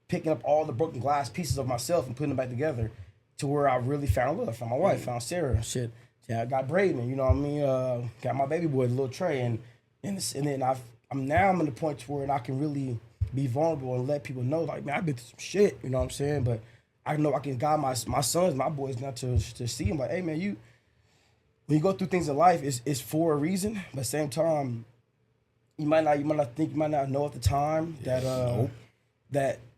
picking up all the broken glass pieces of myself and putting them back together to where I really found love. Found my wife, found Sarah, shit. Yeah, I got Braden, you know what I mean? Got my baby boy, little Trey, and then I'm in the point to where I can really be vulnerable and let people know, like, man, I've been through some shit, you know what I'm saying? But I know I can guide my sons, my boys now to see them, like, hey man, when you go through things in life, it's for a reason, but at the same time, you might not know at the time that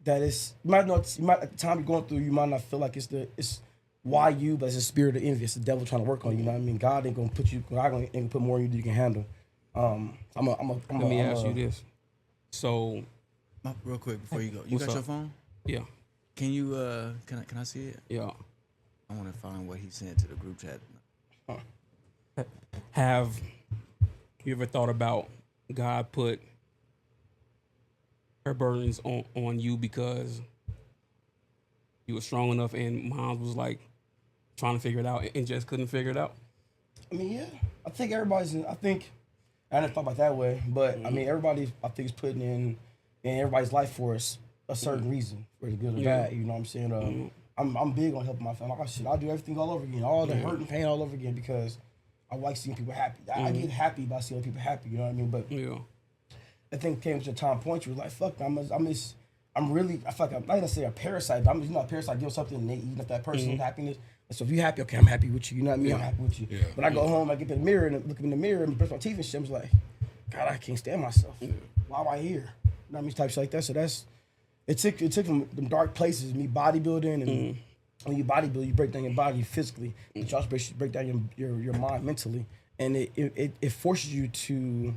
it's, at the time you're going through, you might not feel like it's why you, but it's a spirit of envy. It's the devil trying to work on you. You know what I mean? God ain't gonna put more in you than you can handle. Let me ask you this. So, Real quick before you go, you What's got your up? phone? yeah, Can you can I see it? yeah. I want to find what he sent to the group chat. Have you ever thought about God put her burdens on you because you were strong enough, and mom was like trying to figure it out and just couldn't figure it out? I mean, yeah. I think I never thought about it that way, but I mean, everybody, I think, is putting in everybody's life for us a certain reason, for the good or Yeah. bad. You know what I'm saying? I'm big on helping my family. Like, I'll do everything all over again, all the hurt and pain all over again because I like seeing people happy. I get happy by seeing people happy. You know what I mean? But I think came to a time point where like, fuck, I'm really, I feel like I'm not gonna say a parasite, but I'm a parasite. Give something and they eating up that person's happiness. And so if you happy, okay, I'm happy with you. You know what I mean? I'm happy with you. Yeah. When I go home, I get in the mirror and look in the mirror and brush my teeth and shit. I'm just like, God, I can't stand myself. Why am I here? You know what I mean? Types like that. So it took from them dark places, me bodybuilding and when you bodybuild, you break down your body physically, but you also break down your mind mentally, and it forces you to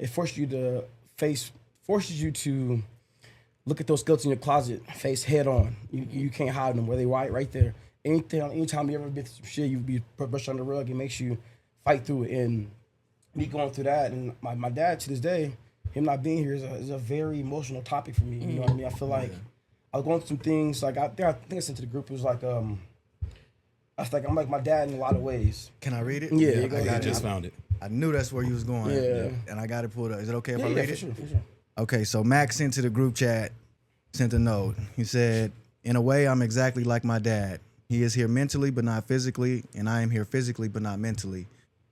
forces you to look at those skeletons in your closet face head on. You can't hide them where they right there. Anytime you ever been through some shit, you be brushed under the rug. It makes you fight through it, and me going through that, and my dad to this day, him not being here is a very emotional topic for me. You know what I mean? I feel like I was going through some things like I think I sent to the group. It was like I was like I'm like my dad in a lot of ways. Can I read it? Yeah, I just found it. I knew that's where you was going. Yeah. And I got it pulled up. Is it okay if I read it? For sure. Okay, so Max sent to the group chat, sent a note. He said, in a way, I'm exactly like my dad. He is here mentally, but not physically, and I am here physically, but not mentally.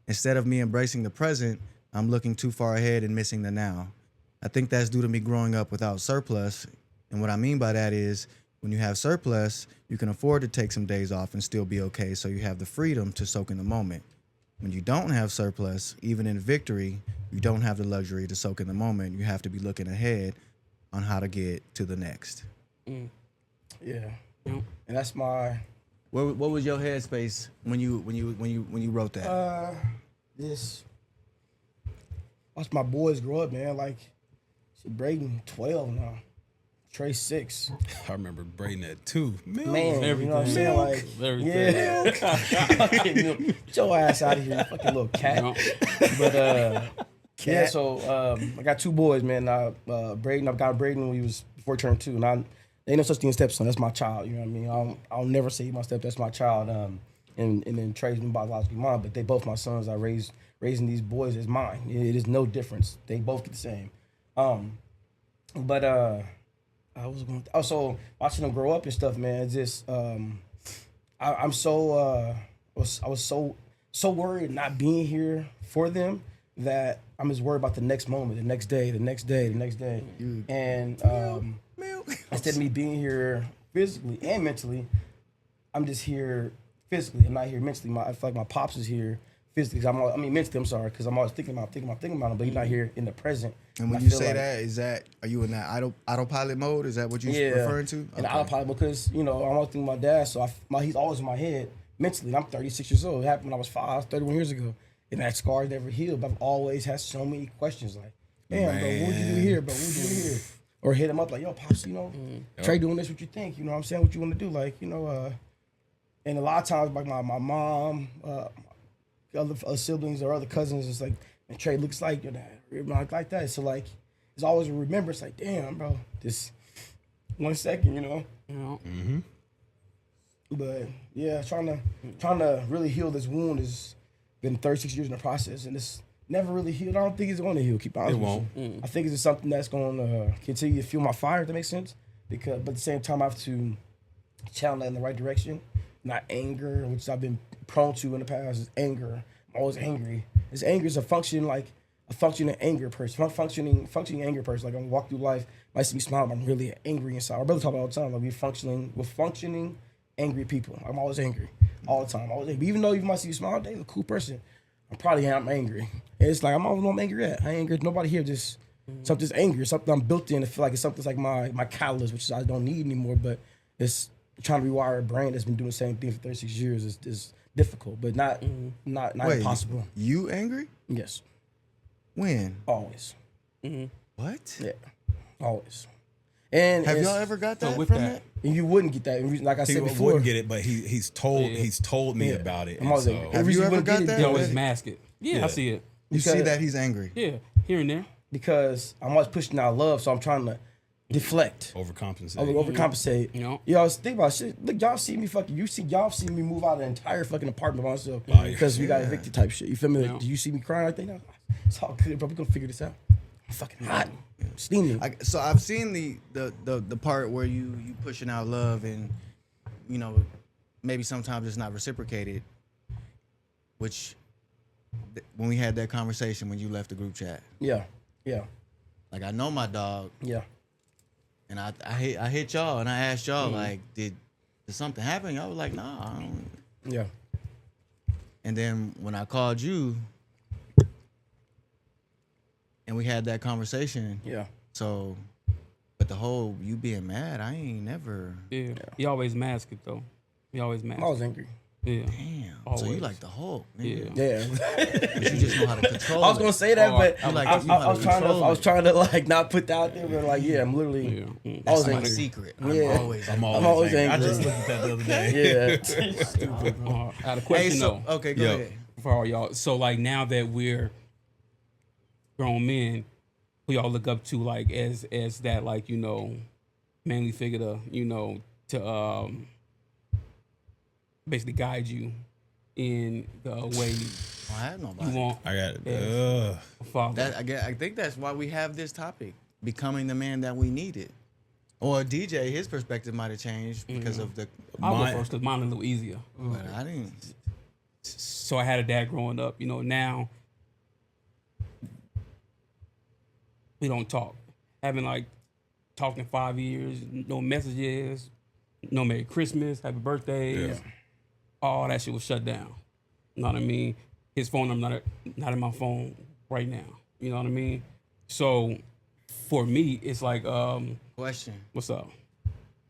Instead of me embracing the present, I'm looking too far ahead and missing the now. I think that's due to me growing up without surplus. And what I mean by that is when you have surplus, you can afford to take some days off and still be okay, so you have the freedom to soak in the moment. When you don't have surplus, even in victory, you don't have the luxury to soak in the moment. You have to be looking ahead on how to get to the next. Yeah. And that's my What was your headspace when you wrote that? Watch my boys grow up, man. Like, Braden 12 now, Trey 6. I remember Braden at 2. Man, you know what I'm saying? Like, Everything. Get your ass out of here, you fucking little cat. But yeah, so I got 2 boys, man. Braden, I've got Braden when he was before he turned 2, and ain't no such thing as stepson. That's my child. You know what I mean? I'll never say my step. That's my child. And then Trey's my biological mom, but they both my sons. I raising these boys is mine. It is no difference. They both get the same. But I was going. Also watching them grow up and stuff, man. It's just I'm so I was so worried not being here for them that I'm just worried about the next moment, the next day. And instead of me being here physically and mentally, I'm just here physically. I'm not here mentally. I feel like my pops is here physically. Mentally, I'm sorry, because I'm always thinking about him, but he's not here in the present. And when you say are you in that autopilot mode? Is that what you're referring to? In autopilot, because, I'm always thinking about my dad, so he's always in my head mentally. I'm 36 years old. It happened when I was 5, 31 years ago. And that scar never healed, but I've always had so many questions like, damn, bro, what would you do here, bro? What would you do here? Or hit him up like, yo, pops, Trey doing this, what you think? You know what I'm saying? What you want to do? Like, and a lot of times, like my mom, other siblings or other cousins, it's like, and Trey looks like your dad, like that. So like, it's always a remembrance. Like, damn, bro, this 1 second, But yeah, trying to really heal this wound has been 36 years in the process, and it's never really healed. I don't think it's going to heal. Keep honest. It won't. I think it's just something that's going to continue to fuel my fire. If that makes sense. But at the same time, I have to channel that in the right direction, not anger, which I've been prone to in the past. Is anger. I'm always angry. This anger is a functioning anger person. Functioning anger person. Like, I'm walk through life, might see me smile, but I'm really angry inside. Our brother talk about it all the time. Like, we're functioning angry people. I'm always angry all the time. Even though you might see me smile, they're a cool person. I'm angry. And it's like, I'm angry at. I ain't angry. Nobody here just something's angry. Something I'm built in. I feel like it's something's like my catalyst, which I don't need anymore. But it's trying to rewire a brain that's been doing the same thing for 36 years is difficult, but not impossible. You angry? Yes. When? Always. What? Yeah. Always. And have y'all ever got that with from that? And you wouldn't get that. Like I said He before, wouldn't get it, but he's told me about it. And so, have you ever got that? He always mask it. Yeah, I see it. You see that he's angry? Yeah, here and there. Because I'm always pushing out love, so I'm trying to deflect. overcompensate. Y'all think about shit. Look, y'all see me y'all see me move out of the entire fucking apartment by myself because we got evicted type shit. You feel me? Like, do you see me crying like that? No, it's all good, bro. We gonna figure this out. I'm fucking hot, steaming. So I've seen the part where you pushing out love and maybe sometimes it's not reciprocated. Which, when we had that conversation when you left the group chat, Yeah. Yeah. like I know my dog, Yeah. and I hit y'all and I asked y'all like, did something happen? Y'all was like, nah. I don't. Yeah. And then when I called you, and we had that conversation, Yeah. so, but the whole you being mad, I ain't never. Yeah. He always mask it though. He always mask I was it. angry. Yeah. Damn. So you Always. like the Hulk, Yeah. nigga. Yeah. But you just know how to control I was gonna it. say that, Oh, but I like- I you know how was to trying to. control I was it. trying to like not put that out there, but like, yeah, I'm literally. Yeah. I That's was my angry. secret. Yeah. I'm always. I'm always angry. I just looked at that the other day. Yeah. Stupid. I had a Hey, question so though. okay, go Yo. ahead. For all y'all. So like now that we're grown men, who y'all look up to like as that like, manly figure to, to basically guide you in the way I have nobody. you want I got a father. That I think that's why we have this topic, becoming the man that we needed. Or DJ, his perspective might have changed because of the. I'll mine- go first because mine is a little easier. But I didn't. So I had a dad growing up. Now we don't talk. Having like talked in 5 years, no messages, no Merry Christmas, Happy Birthday. Yeah. All that shit was shut down. You know what I mean? His phone number not in my phone right now. You know what I mean? So for me, it's like, Question, what's up?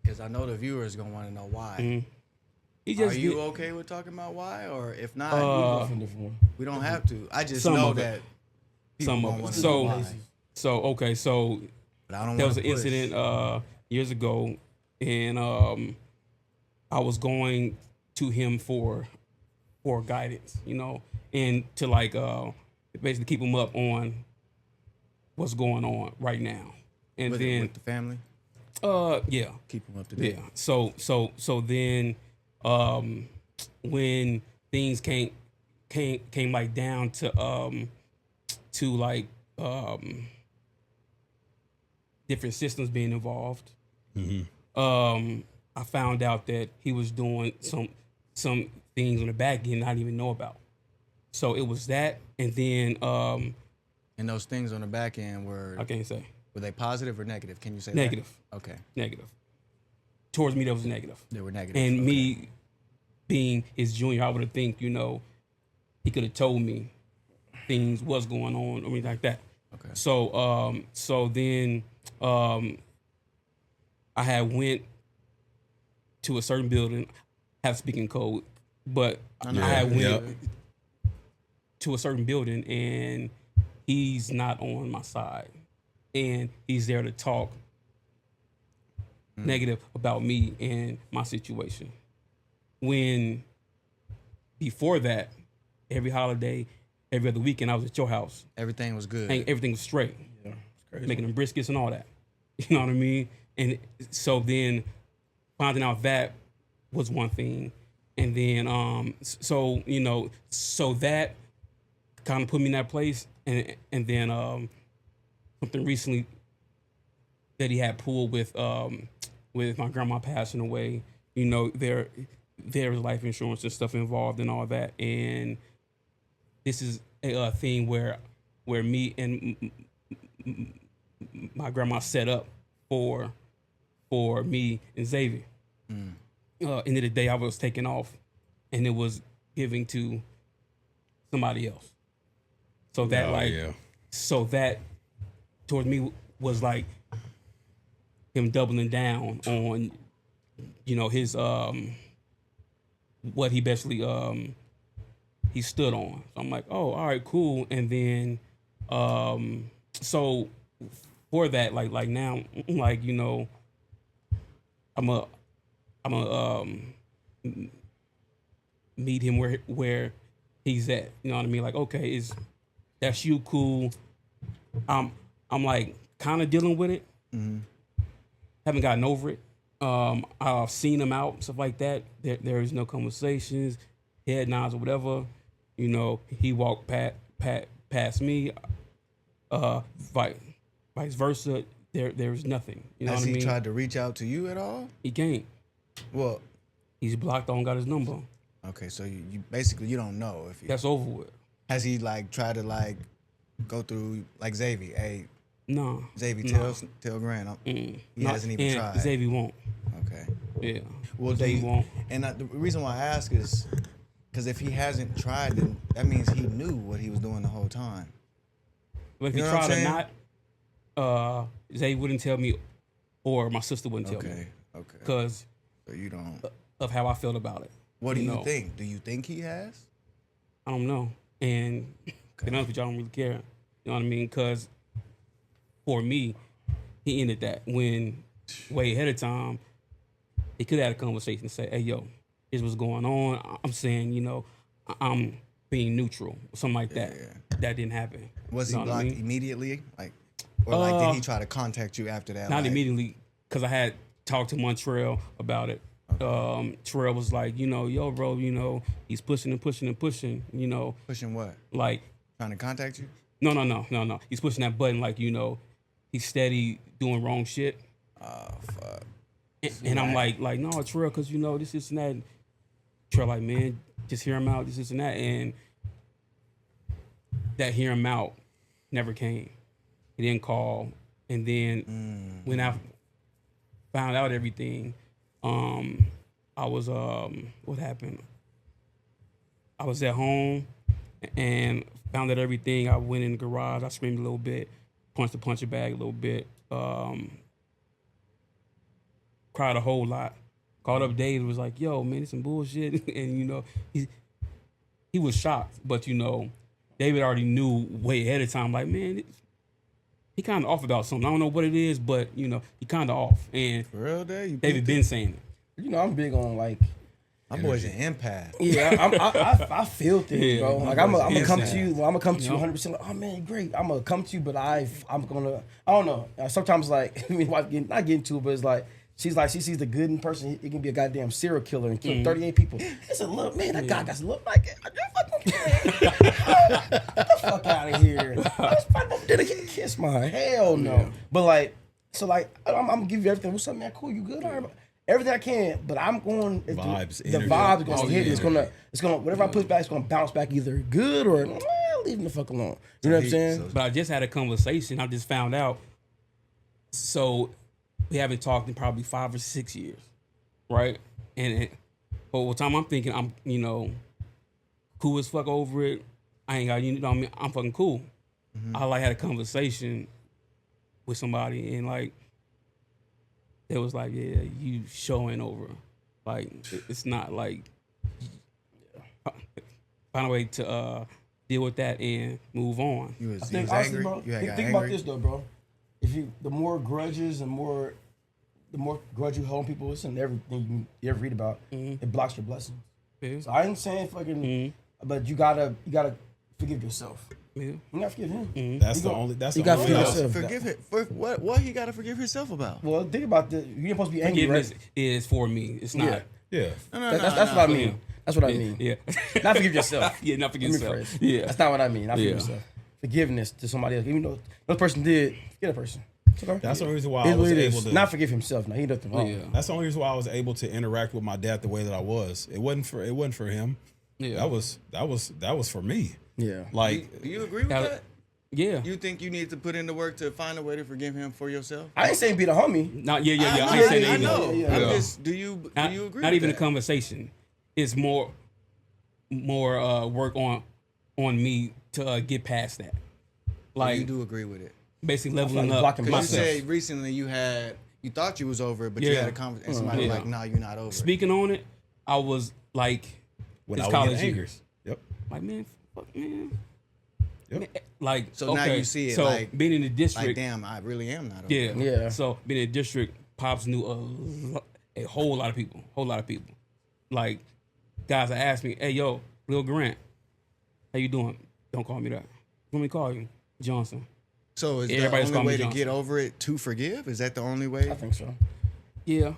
because I know the viewers gonna want to know why. He Are just you get- okay with talking about why, or if not, we don't have to. I just some know of it. that people Some gonna of it. want to So- know why. So But I don't there want was to an incident years ago, and I was going to him for guidance, and to like basically keep him up on what's going on right now. And with the family. yeah. Keep them up to date. Yeah. So then when things came like down to like different systems being involved, I found out that he was doing some things on the back end I didn't even know about. So it was that, and then And those things on the back end I can't say were they positive or negative? Can you say negative. That? Okay, Negative. Towards me, that was negative. they were negative. And Okay. me being his junior, I would have think, he could have told me things was going on or anything like that. Okay. So then I had went to a certain building, have speaking code, but I had went Yep. to a certain building and he's not on my side. And he's there to talk negative about me and my situation. When before that, every holiday, every other weekend, I was at your house. Everything was good. And everything was straight. Yeah. It's crazy. Making them briskets and all that. You know what I mean? And so then finding out that was one thing. And then so that kind of put me in that place. And then something recently that he had pulled with my grandma passing away, there was life insurance and stuff involved and all that. And this is a thing where me and my grandma set up for me and Xavier. End of the day, I was taking off, and it was giving to somebody else. So that so that towards me was like him doubling down on, his what he basically he stood on. So I'm like, oh, all right, cool. And then so for that, like now, like I'm a meet him where he's at. You know what I mean? Like, okay, that's you, cool. I'm like kind of dealing with it. Haven't gotten over it. I've seen him out, stuff like that. There is no conversations, head nods or whatever. He walked past me. Vice versa. There's nothing. You know Has what I he mean? tried to reach out to you at all? He can't. Well, He's blocked. I don't got his number. Okay, so you basically you don't know if he That's over with. has he like tried to like go through like Xavier. Hey, No. Xavier, No. tell Grant. He Not- hasn't even and tried. Xavier won't. Okay. Yeah. Well, Xavier won't. And the reason why I ask is because if he hasn't tried, then that means he knew what he was doing the whole time. But if You he know what I'm tried or saying? not, Xavier wouldn't tell me, or my sister wouldn't tell me Okay. Okay. because So you don't. of how I felt about it. What do you know. think? Do you think he has? I don't know. And to be honest with you, I don't really care. You know what I mean? Because for me, he ended that when way ahead of time, he could have had a conversation and say, hey, yo, here's what's going on. I'm saying, you know, I'm being neutral, something like that. Yeah. That didn't happen. Was You he know what I blocked mean? immediately? Like, or like did he try to contact you after that? Not like, immediately, because I had talked to Montreal about it. Terrell was like, you know, yo, bro, you know, he's pushing and pushing and pushing, you know, Pushing what? like, Trying to contact you? no. He's pushing that button, like, you know, he's steady doing wrong shit. Oh fuck. And I'm like, no, Terrell, because, you know, this and that. Terrell, like, man, just hear him out, this and that. And that hear him out never came. He didn't call. And then when I found out everything, I was, what happened? I was at home and found out everything. I went in the garage, I screamed a little bit, punched the puncher bag a little bit, cried a whole lot. Called up Dave, was like, yo, man, it's some bullshit. And, you know, he was shocked. But, you know, David already knew way ahead of time, like, man, he kind of off about something. I don't know what it is, but, you know, he kind of off. And For real, Dave? You David peeped been it? saying it. You know, I'm big on like. My boy's an empath. Yeah, I feel things, Yeah, bro. my Like I'm boy's gonna come to insane. you. I'm gonna come to you Yeah. 100. percent Like, oh man, great. I'm gonna come to you, but I'm gonna. I don't know. Sometimes like I mean, wife not getting to it, but it's like she's like she sees the good in person. He can be a goddamn serial killer and kill 38 people. It's a look, man. That guy got to look like it. Get the fuck out of here. Did a kiss my hell no. Yeah. But like, so like I'm gonna give you everything. What's up, man? Cool, you good? All right. Everything I can, but I'm going. Vibes, The energy. vibes are gonna Oh, hit. yeah. It's gonna. Whatever I push back, it's gonna bounce back either good or leave him the fuck alone. You know what I'm saying? But I just had a conversation. I just found out. So we haven't talked in probably 5 or 6 years, right? And over the time I'm thinking I'm, you know, cool as fuck over it. I ain't got, you know what I mean? I'm fucking cool. I like had a conversation with somebody and like it was like, yeah, you showing over. Like it's not like find a way to deal with that and move on. You was, I you think was honestly, angry? bro. You had got Think about angry? this though, bro. If you the more grudges and the more grudge you hold on people, it's in everything you ever read about. It blocks your blessings. Yeah. So I ain't saying fucking, but you gotta forgive yourself. Yeah. You gotta forgive him. That's You the go- only. That's you the gotta only. feel way I- yourself. Forgive it. For what he got to forgive himself about? Well, think about this. You ain't supposed to be angry, Forgiveness right? is for me. It's not. Yeah. Yeah. That's what I mean. Yeah. That's what I mean. Yeah. Not forgive yourself. Yeah, not forgive Let me yourself. phrase. Yeah. That's not what I mean. Not forgive Yeah. yourself. Forgiveness to somebody else. Even though the person did, forget a person. It's okay. That's the only reason why It I is was what it able is. to. Not forgive himself. Now he did nothing wrong. Yeah. That's the only reason why I was able to interact with my dad the way that I was. It wasn't for him. Yeah. That was for me. Yeah. Like Do you agree with Yeah. that? Yeah. You think you need to put in the work to find a way to forgive him for yourself? I ain't saying be the homie. Not yeah. I know, ain't saying I that either. know. Yeah. I'm Yeah. just, do you agree Not with even a that? conversation. It's more work on me to get past that. Like you do agree with it. basically leveling like up blocking Because you myself. said recently you thought you was over it, but you Yeah. had a conversation and somebody Yeah. was like, no, you're not over it. Speaking on it, I was like, when it's I was college getting angry. years. Yep. Like man, fuck man. Yep. Man, like So now okay, you see it, So like- being in the district, Like, damn, I really am not over yeah, it. Yeah. So being in the district, pops knew a whole lot of people, Like guys that asked me, "Hey, yo, Lil Grant, how you doing? Don't call me that. Let me call you Johnson." So is Everybody's the call only me way to Johnson. get over it to forgive? Is that the only way? I think so. Yeah,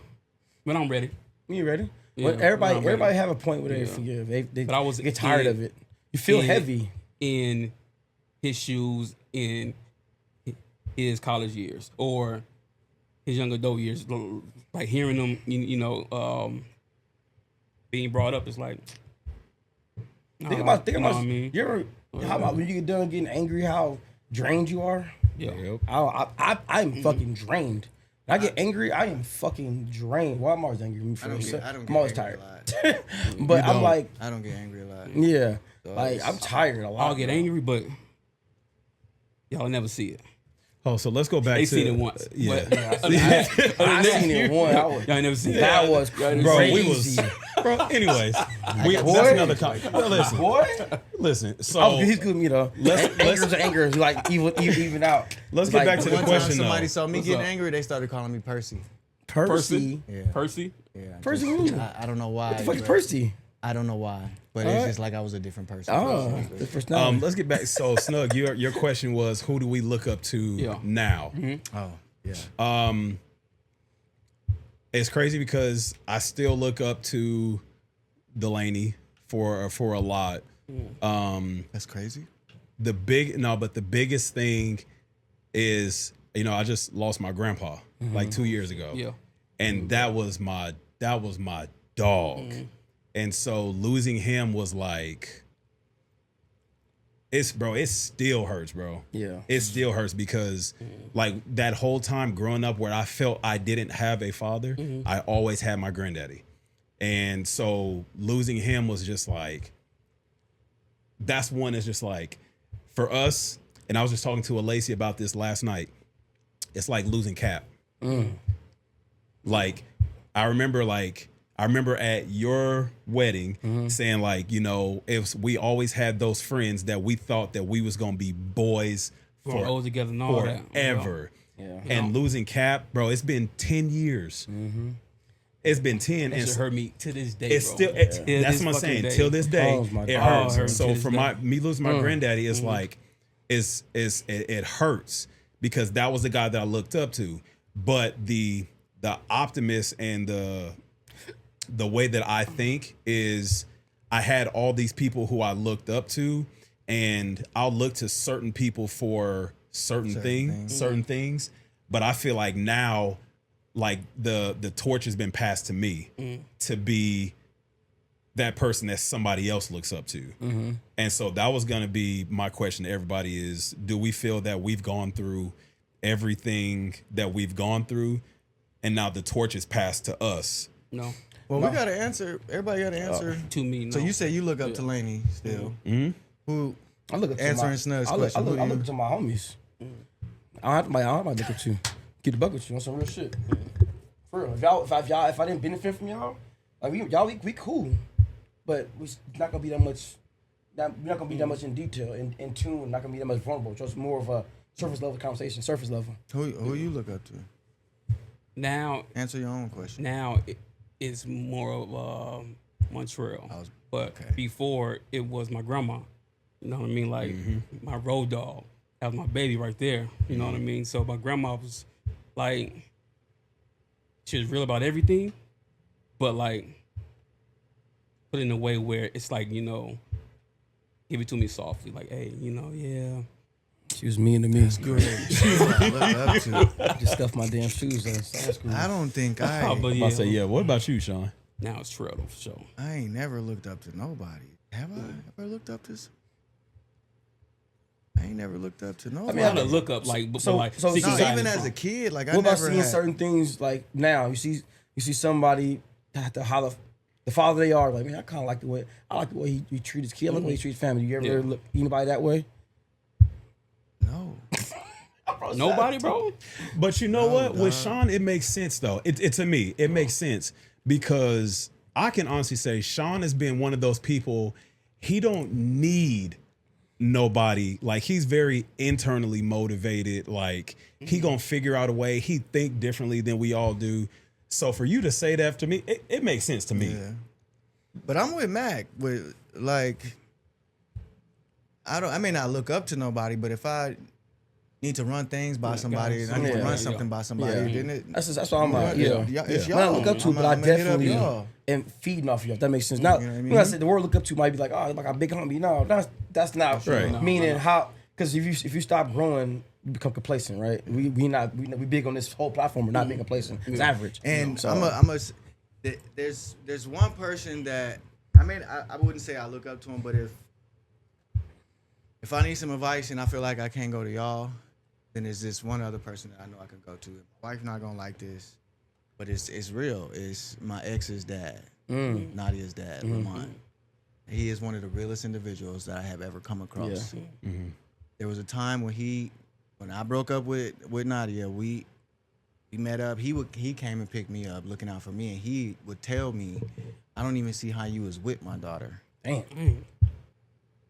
but I'm ready. You ready? Yeah, Well, everybody, I'm ready. everybody have a point where they Yeah. forgive. They But I was get tired in- of it. You feel in- heavy. in his shoes in his college years or his young adult years, like hearing them, being brought up, it's like. Think about you know what I mean? you ever, how about when you get done getting angry, how drained you are? Yeah. Yep. I'm fucking drained. When I get angry, I am fucking drained. Well, I'm always angry. I don't get I'm always angry tired. a lot. But I'm don't. like, I don't get angry a lot. yeah, So like I'm tired a lot. I'll get angry, but y'all never see it. Oh, so let's go back They to seen it once. Yeah. But I seen it one. y'all never see That it. was Bro, crazy. we was bro. Anyways, that's Boy. another topic. Listen, Boy, listen. So oh, he's good with me though. Let's- Anger's anger, like even out. let's It's get like, back to the One question time somebody though. saw me What's getting up? angry, they started calling me Percy. Percy. Yeah. Percy. Yeah. Percy just- who? I don't know why. What the fuck is but Percy? I don't know why. But Alright. it's just like I was a different person. Oh, the first name. Let's get back. So Snug, your question was, who do we look up to Yeah. now? Oh, yeah. It's crazy because I still look up to Delaney for a lot. That's crazy. The biggest thing is, I just lost my grandpa like 2 years ago. Yeah. And that was my dog. And so losing him was like, it still hurts, bro. Yeah. It still hurts because like that whole time growing up where I felt I didn't have a father, I always had my granddaddy. And so losing him was just like, that's one is just like, for us, and I was just talking to Lacey about this last night, it's like losing Cap. Like, I remember at your wedding saying like, if we always had those friends that we thought that we was gonna be boys Growing old together and all that. forever. Yeah. And losing Cap, bro, it's been 10 years. It's been 10 That and shit hurt me to this day. it's bro. still Till that's this what I'm fucking saying. day. Till this day, Oh, my it God. hurts. Oh, it hurts So to this for day. me losing my granddaddy, it's like it hurts because that was the guy that I looked up to. But the optimist and the way that I think is I had all these people who I looked up to, and I'll look to certain people for certain things. But I feel like now, like the torch has been passed to me to be that person that somebody else looks up to. And so that was going to be my question to everybody is, do we feel that we've gone through everything that we've gone through and now the torch is passed to us? No. Well, we got to answer. Everybody got to answer. To me, no. So you say you look up to Laney still. Who? I look up to Answering my, Snug's I look, question, I look, who I do look you- to my homies. I don't have my look up to. Keep the buck with you on some real shit. For real. If I didn't benefit from y'all, like we cool, but it's not gonna be that much. We're not gonna be that much in detail, in tune. Not gonna be that much vulnerable. Just more of a surface level conversation. Surface level. Who you look up to? now Answer your own question. now it's more of Montreal. But before it was my grandma. You know what I mean? Like my road dog. That was my baby right there. You know what I mean? So my grandma was like, she was real about everything, but like put it in a way where it's like, give it to me softly. Like, hey, yeah. She was mean to me. Good. Who I look up to. Just stuffed my damn shoes on. So that's cool. I don't think But I'm yeah, about to say, yeah. What about you, Sean? now it's Trail though, for sure. I ain't never looked up to nobody. Have I ever looked up to? I ain't never looked up to nobody. I gotta look up like, So- like so- Secret no, Secret even Signs as a from- kid, like I What about never seeing had. certain things like now? You see somebody the father they are. Like, man, I like the way he treats his kid. I like the way he treats family. You ever look anybody that way? No. Nobody, bro. But you know what? With dog. Sean, it makes sense though. It to me, it makes sense because I can honestly say Sean has been one of those people. He don't need nobody. Like he's very internally motivated. Like he gonna figure out a way. He think differently than we all do. So for you to say that to me, it makes sense to me. Yeah. But I'm with Mac. With like, I may not look up to nobody, but if I need to run things by somebody, and I need to Yeah. run something by somebody, then it. That's what I'm like. Yeah. Yeah, It's When I y'all. look up to, I'm but I gonna hit up definitely y'all. am feeding off of you. If that makes sense. Now, You know what I when I mean? said the word look up to might be like, oh, like a big homie. No, that's not Right. meaning how. Because if you stop growing, you become complacent, right? We big on this whole platform. We're not being complacent. It's average. And So- I'm a there's one person that I wouldn't say I look up to him, but if I need some advice and I feel like I can't go to y'all, then there's this one other person that I know I can go to. My wife not gonna like this, but it's real. It's my ex's dad, Nadia's dad, Lamont. He is one of the realest individuals that I have ever come across. Yeah. There was a time when I broke up with Nadia, we met up. He came and picked me up, looking out for me, and he would tell me, "I don't even see how you was with my daughter. Damn.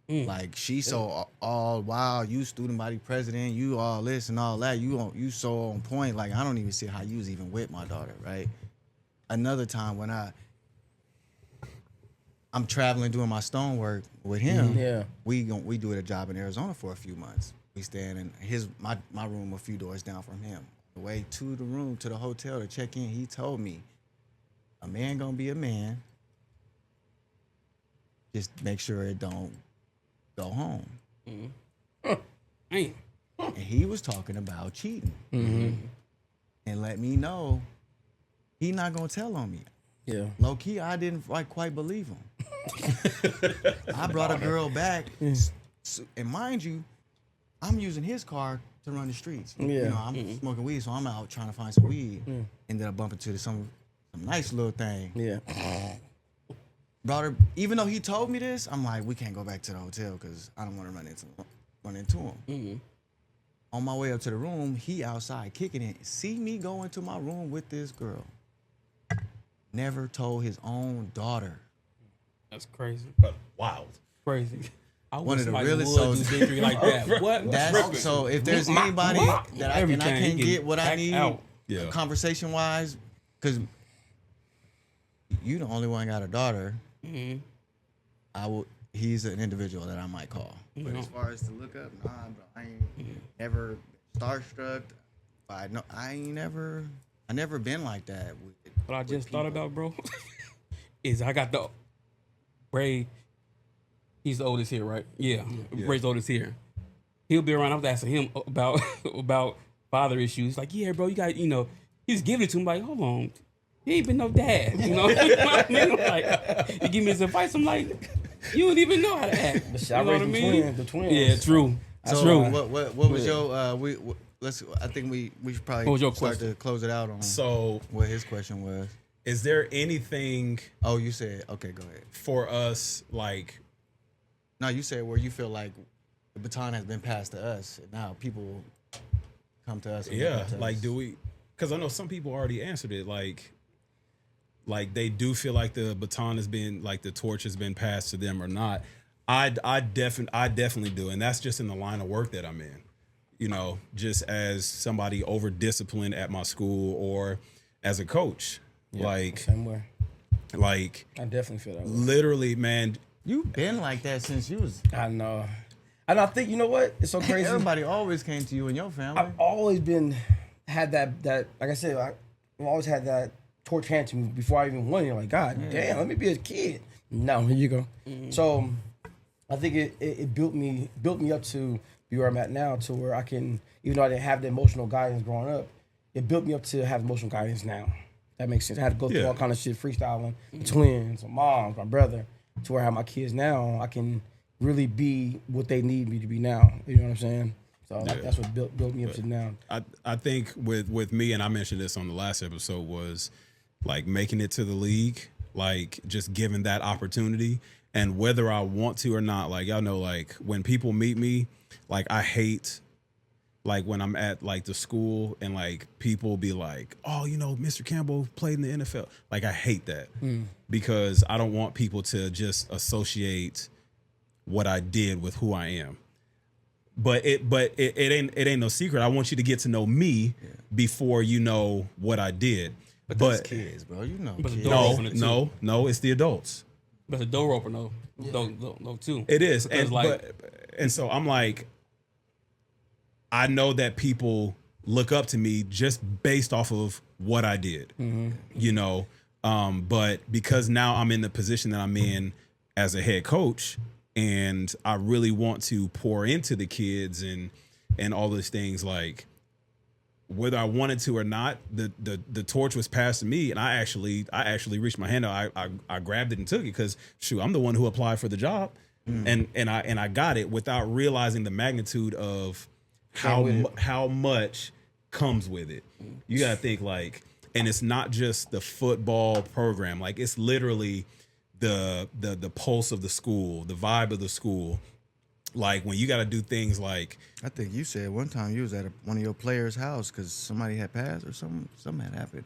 Like she's so all wow, you student body president, you all this and all that. You so on point. Like I don't even see how you was even with my daughter, right?" Another time when I'm traveling doing my stonework with him. Yeah. We do a job in Arizona for a few months. We stand in my room a few doors down from him. The way to the room to the hotel to check in, he told me, "A man gonna be a man. Just make sure it don't go home." Damn. And he was talking about cheating, and let me know he not gonna tell on me. Yeah. Low key, I didn't quite believe him. I brought a girl back, and mind you, I'm using his car to run the streets. Yeah. You know, I'm smoking weed, so I'm out trying to find some weed. Ended up bumping to some nice little thing. Yeah. Brought her, even though he told me this, I'm like, we can't go back to the hotel because I don't want to run into him. On my way up to the room, he outside kicking it. See me go into my room with this girl. Never told his own daughter. That's crazy. Wild. Crazy. I One of the somebody realest would souls. do victory like that. What? That's so. If there's anybody that I Everything, can he get what I back need, out. Yeah. conversation wise, because you the only one got a daughter. I will. He's an individual that I might call. But as far as to look up, nah, bro, I ain't ever starstruck. I never been like that. What I just thought about, bro, is I got the Bray. He's the oldest here, right? Yeah. Bray's the oldest here. He'll be around. I was asking him about father issues. Like, yeah, bro, you got, he's giving it to him. Like, hold on, he ain't been no dad. You know what I mean? Like, he give me his advice. I'm like, you don't even know how to act. I You know what I raised mean? the twins. Yeah, true. So True. what was your I think we should probably What was your start question? to close it out on So, what his question was. is there anything Oh, you said okay. Go ahead. for us, like, No, you said where you feel like the baton has been passed to us, and now people come to us. and look yeah, up to like, us. do we? Because I know some people already answered it. Like they do feel like the baton has been, like, the torch has been passed to them or not. I definitely do, and that's just in the line of work that I'm in. Just as somebody over disciplined at my school or as a coach, Same way. like I definitely feel that way. literally, man. You've been like that since you was. I know. And I think, you know what? It's so crazy. Everybody always came to you and your family. I've always had that like I said, I've always had that torch hand to me before I even won it. Like, God damn, let me be a kid. No, here you go. So I think it built me up to be where I'm at now, to where I can, even though I didn't have the emotional guidance growing up, it built me up to have emotional guidance now. That makes sense. I had to go through Yeah. all kind of shit, freestyling, the twins, my mom, my brother, to where I have my kids now. I can really be what they need me to be now. You know what I'm saying? So that's what built me up to now. I think with me, and I mentioned this on the last episode, was like making it to the league, like just given that opportunity, and whether I want to or not. Like, y'all know, like when people meet me, like I hate, like when I'm at like the school and like people be like, oh, Mr. Campbell played in the NFL. Like I hate that because I don't want people to just associate what I did with who I am. But it ain't no secret. I want you to get to know me before you know what I did. but that's kids, bro. But the Kids. door opener, too. No, it's the adults. But the door opener, though, too. It is, Because, and so I'm like, I know that people look up to me just based off of what I did, but because now I'm in the position that I'm in as a head coach, and I really want to pour into the kids and all those things, like whether I wanted to or not, the torch was passed to me, and I actually reached my hand out. I grabbed it and took it because shoot, I'm the one who applied for the job, and I got it without realizing the magnitude of how much comes with it. You gotta think like, and it's not just the football program, like it's literally the pulse of the school, the vibe of the school. Like when you got to do things like, I think you said one time you was at one of your players' house because somebody had passed or something had happened.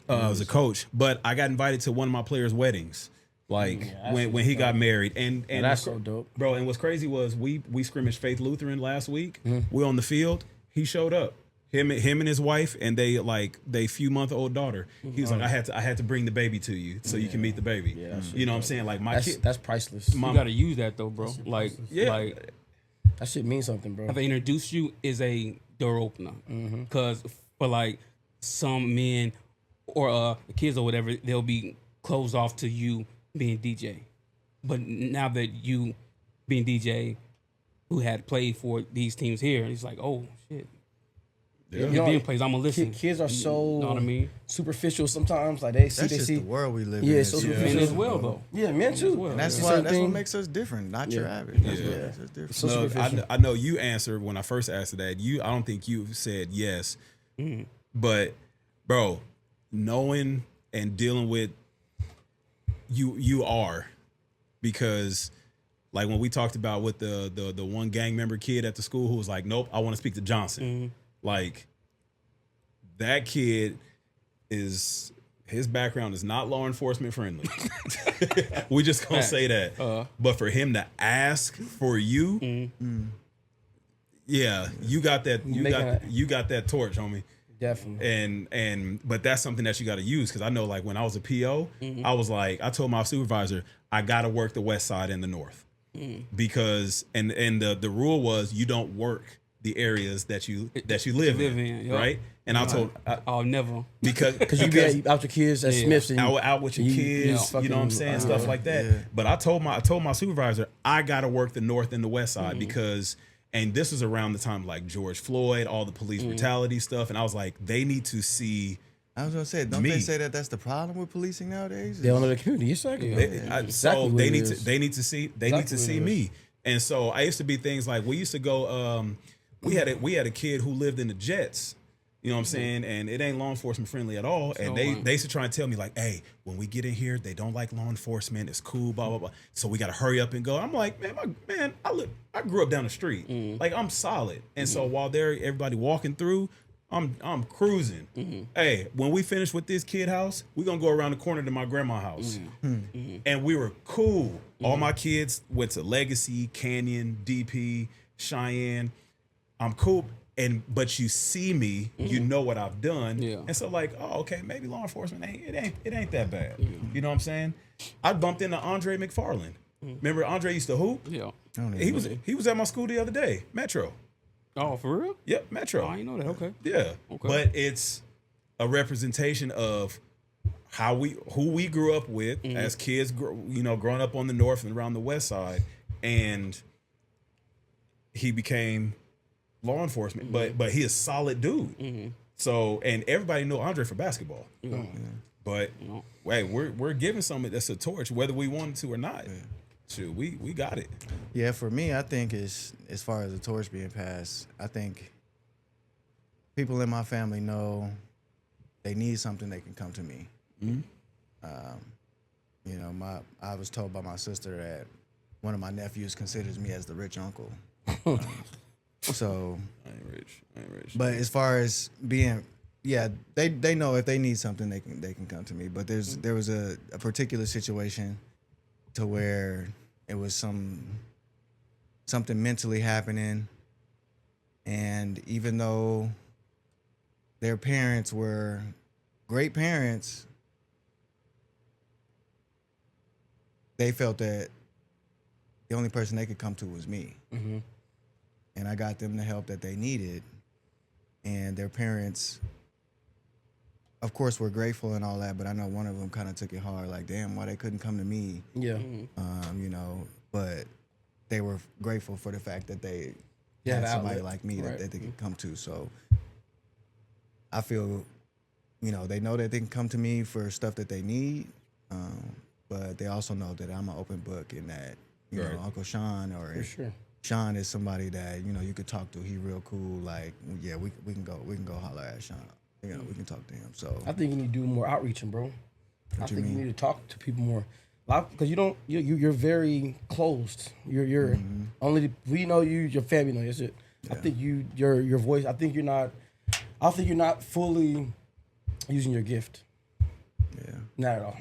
I was a coach, but I got invited to one of my players' weddings. Like when he got married, and that's so dope, bro. And what's crazy was we scrimmaged Faith Lutheran last week. We on the field. He showed up. Him and his wife and they few-month-old daughter. He was like, I had to bring the baby to you so you can meet the baby. Yeah, you know what I'm saying? Like my kid. That's priceless. You gotta use that though, bro. Like That shit means something, bro. have they introduced you is a door opener. Because for like some men or kids or whatever, they'll be closed off to you being DJ. But now that you being DJ who had played for these teams here, it's like, oh shit. Yeah. You're being plays, I'm gonna listen. Kids are so you know what I mean? superficial sometimes. Like they That's just see. the world we live in. Yeah, so It's superficial. Men as well though. Yeah, men too. well. And that's Yeah. why Same that's what thing. makes us different, not your average. That's what makes us different. So No, superficial. I know you answered when I first asked that. I don't think you said yes, but bro, knowing and dealing with you are, because like when we talked about with the one gang member kid at the school who was like, nope, I want to speak to Johnson. Like that kid his background is not law enforcement friendly. We just gonna say that. But for him to ask for you, yeah, you got that. You got that torch, homie. Definitely. And but that's something that you got to use, because I know like when I was a PO, I was like, I told my supervisor I got to work the west side and the north, because and the rule was you don't work the areas that you live in, yep. right? And I told I'll never Because you be out your kids at Smith's and out with your kids, you know what I'm saying, stuff like that. Yeah. But I told my supervisor I got to work the north and the west side because. And this was around the time like George Floyd, all the police brutality stuff, and I was like, they need to see. I was gonna say, don't Me. they say that that's the problem with policing nowadays? they don't know the community. Exactly. So what they it need is. to need to see Exactly need to what see it me. And so I used to be things like we used to go. We had a kid who lived in the Jets. You know what I'm saying? And it ain't law enforcement friendly at all. And they used to try and tell me like, hey, when we get in here, they don't like law enforcement. It's cool, blah, blah, blah. So we got to hurry up and go. I'm like, I grew up down the street. Like I'm solid. And so while everybody walking through, I'm cruising. Hey, when we finish with this kid house, we're going to go around the corner to my grandma's house. And we were cool. All my kids went to Legacy, Canyon, DP, Cheyenne. I'm cool. But you see me, you know what I've done, and so like, oh, okay, maybe law enforcement ain't that bad. You know what I'm saying? I bumped into Andre McFarland. Remember Andre used to hoop? Yeah. He was at my school the other day, Metro. Oh, for real? Yep, Metro. Oh, I didn't know that. Okay. Yeah, Okay. but it's a representation of who we grew up with as kids, growing up on the north and around the west side, and he became law enforcement, but he is a solid dude. So, and everybody know Andre for basketball. But wait, we're giving something that's a torch, whether we wanted to or not. Shoot, we got it. Yeah, for me, I think as far as the torch being passed, I think people in my family know they need something, they can come to me. I was told by my sister that one of my nephews considers me as the rich uncle. So I ain't rich. but as far as being, they know if they need something, they can come to me. But there was a particular situation to where it was something mentally happening, and even though their parents were great parents, they felt that the only person they could come to was me. And I got them the help that they needed. And their parents, of course, were grateful and all that, but I know one of them kind of took it hard, like, damn, why they couldn't come to me? Yeah. But they were grateful for the fact that they Yeah, had the somebody outlet. like me Right. that they could come to. So I feel, you know, they know that they can come to me for stuff that they need, but they also know that I'm an open book and that, you Right. know, Uncle Sean For sure. Sean is somebody that, you know, you could talk to. He real cool. Like, yeah, we can go holler at Sean. You know, we can talk to him. So I think you need to do more outreaching, bro. I you think mean? you need to talk to people more, because you're very closed. You're only we know you, your family know you. That's it. I think your voice. I think you're not fully using your gift. yeah, Not at all.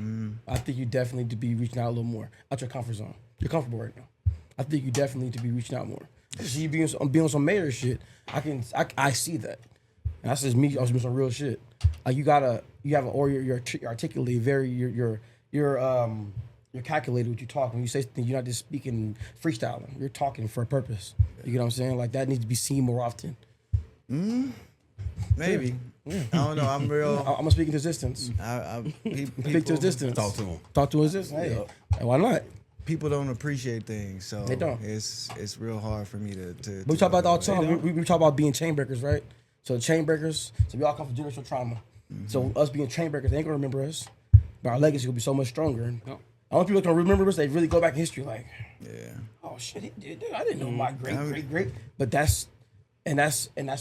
I think you definitely need to be reaching out a little more out your comfort zone. You're comfortable right now. I think you definitely need to be reaching out more. See you being on some major shit. I see that. And that's just me. I was doing some real shit. Like you're articulate very you're calculated when you talk. When you say things, you're not just speaking freestyling. You're talking for a purpose. You get what I'm saying? Like that needs to be seen more often. maybe. I don't know. I'm real. I'm gonna speak into existence. Speak to existence. Talk to him. Talk to existence. Hey, why not? People don't appreciate things, so They don't. It's real hard for me to We talk about that all the go that way. time. We talk about being chain breakers, right? So chain breakers. So we all come from generational trauma. So us being chain breakers, they ain't gonna remember us, but our legacy will be so much stronger. And No. I want people to remember us. They really go back in history, like, Yeah. oh shit, he did that. I didn't know my great. But that's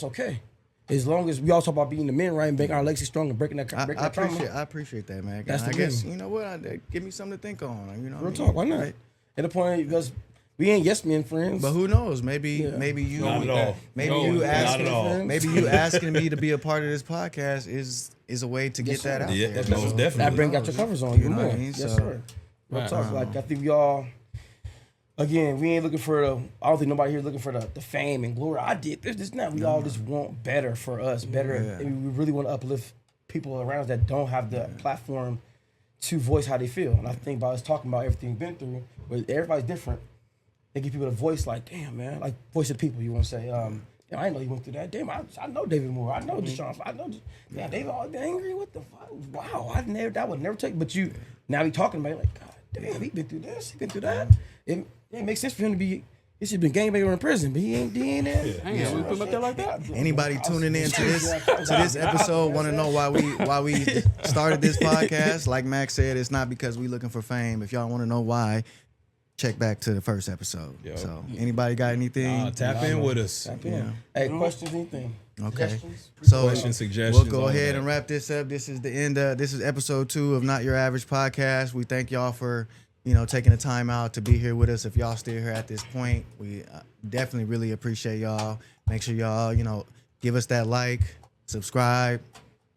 okay. As long as we all talk about being the men, right, and making our legacy strong and breaking that I trauma. appreciate that, man. That's And the I guess thing. you know what? Give me something to think on. You know, Real talk. Why not? Right? At the point because we ain't yes men friends. But who knows? Maybe you, Not at all. maybe No, you not asking, at all. maybe you asking me to be a part of this podcast is a way to get that out Yeah, there. most definitely. that bring out your comfort zone even know what more. I mean? Yes, So- sir. Real talk. Like I think we all. Again, we ain't looking for I don't think nobody here is looking for the fame and glory. I did this, now. We all just want better for us, better. Yeah. And we really want to uplift people around us that don't have the platform to voice how they feel. And I think by us talking about everything we've been through, but everybody's different, they give people a voice like, damn, man, like voice of the people, you want to say, yeah, I didn't know you went through that. Damn, I know David Moore. I know Deshaun. I know, yeah, David always been angry. What the fuck? Wow, that would never take. But you, now we talking about it like, God damn, he been through this, he been through that. It makes sense for him to be, he should have been gangbanger in prison, but he ain't there. Damn, we put him up there like that. Anybody tuning in to this episode want to know why we started this podcast? Like Max said, it's not because we looking for fame. If y'all want to know why, check back to the first episode. Yo. So anybody got anything? Tap in with us. Tap in. Hey, questions, anything? Okay. Suggestions? So Questions, suggestions, we'll go all ahead that. and wrap this up. This is the end. This is episode 2 of Not Your Average Podcast. We thank y'all for taking the time out to be here with us. If y'all still here at this point, we definitely really appreciate y'all. Make sure y'all give us that like, subscribe,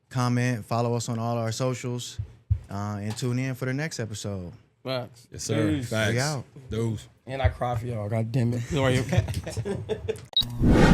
comment, follow us on all our socials, and tune in for the next episode. Facts. Yes, sir. Peace. Facts. We out. Those. And I cry for y'all. God damn it. So are you okay?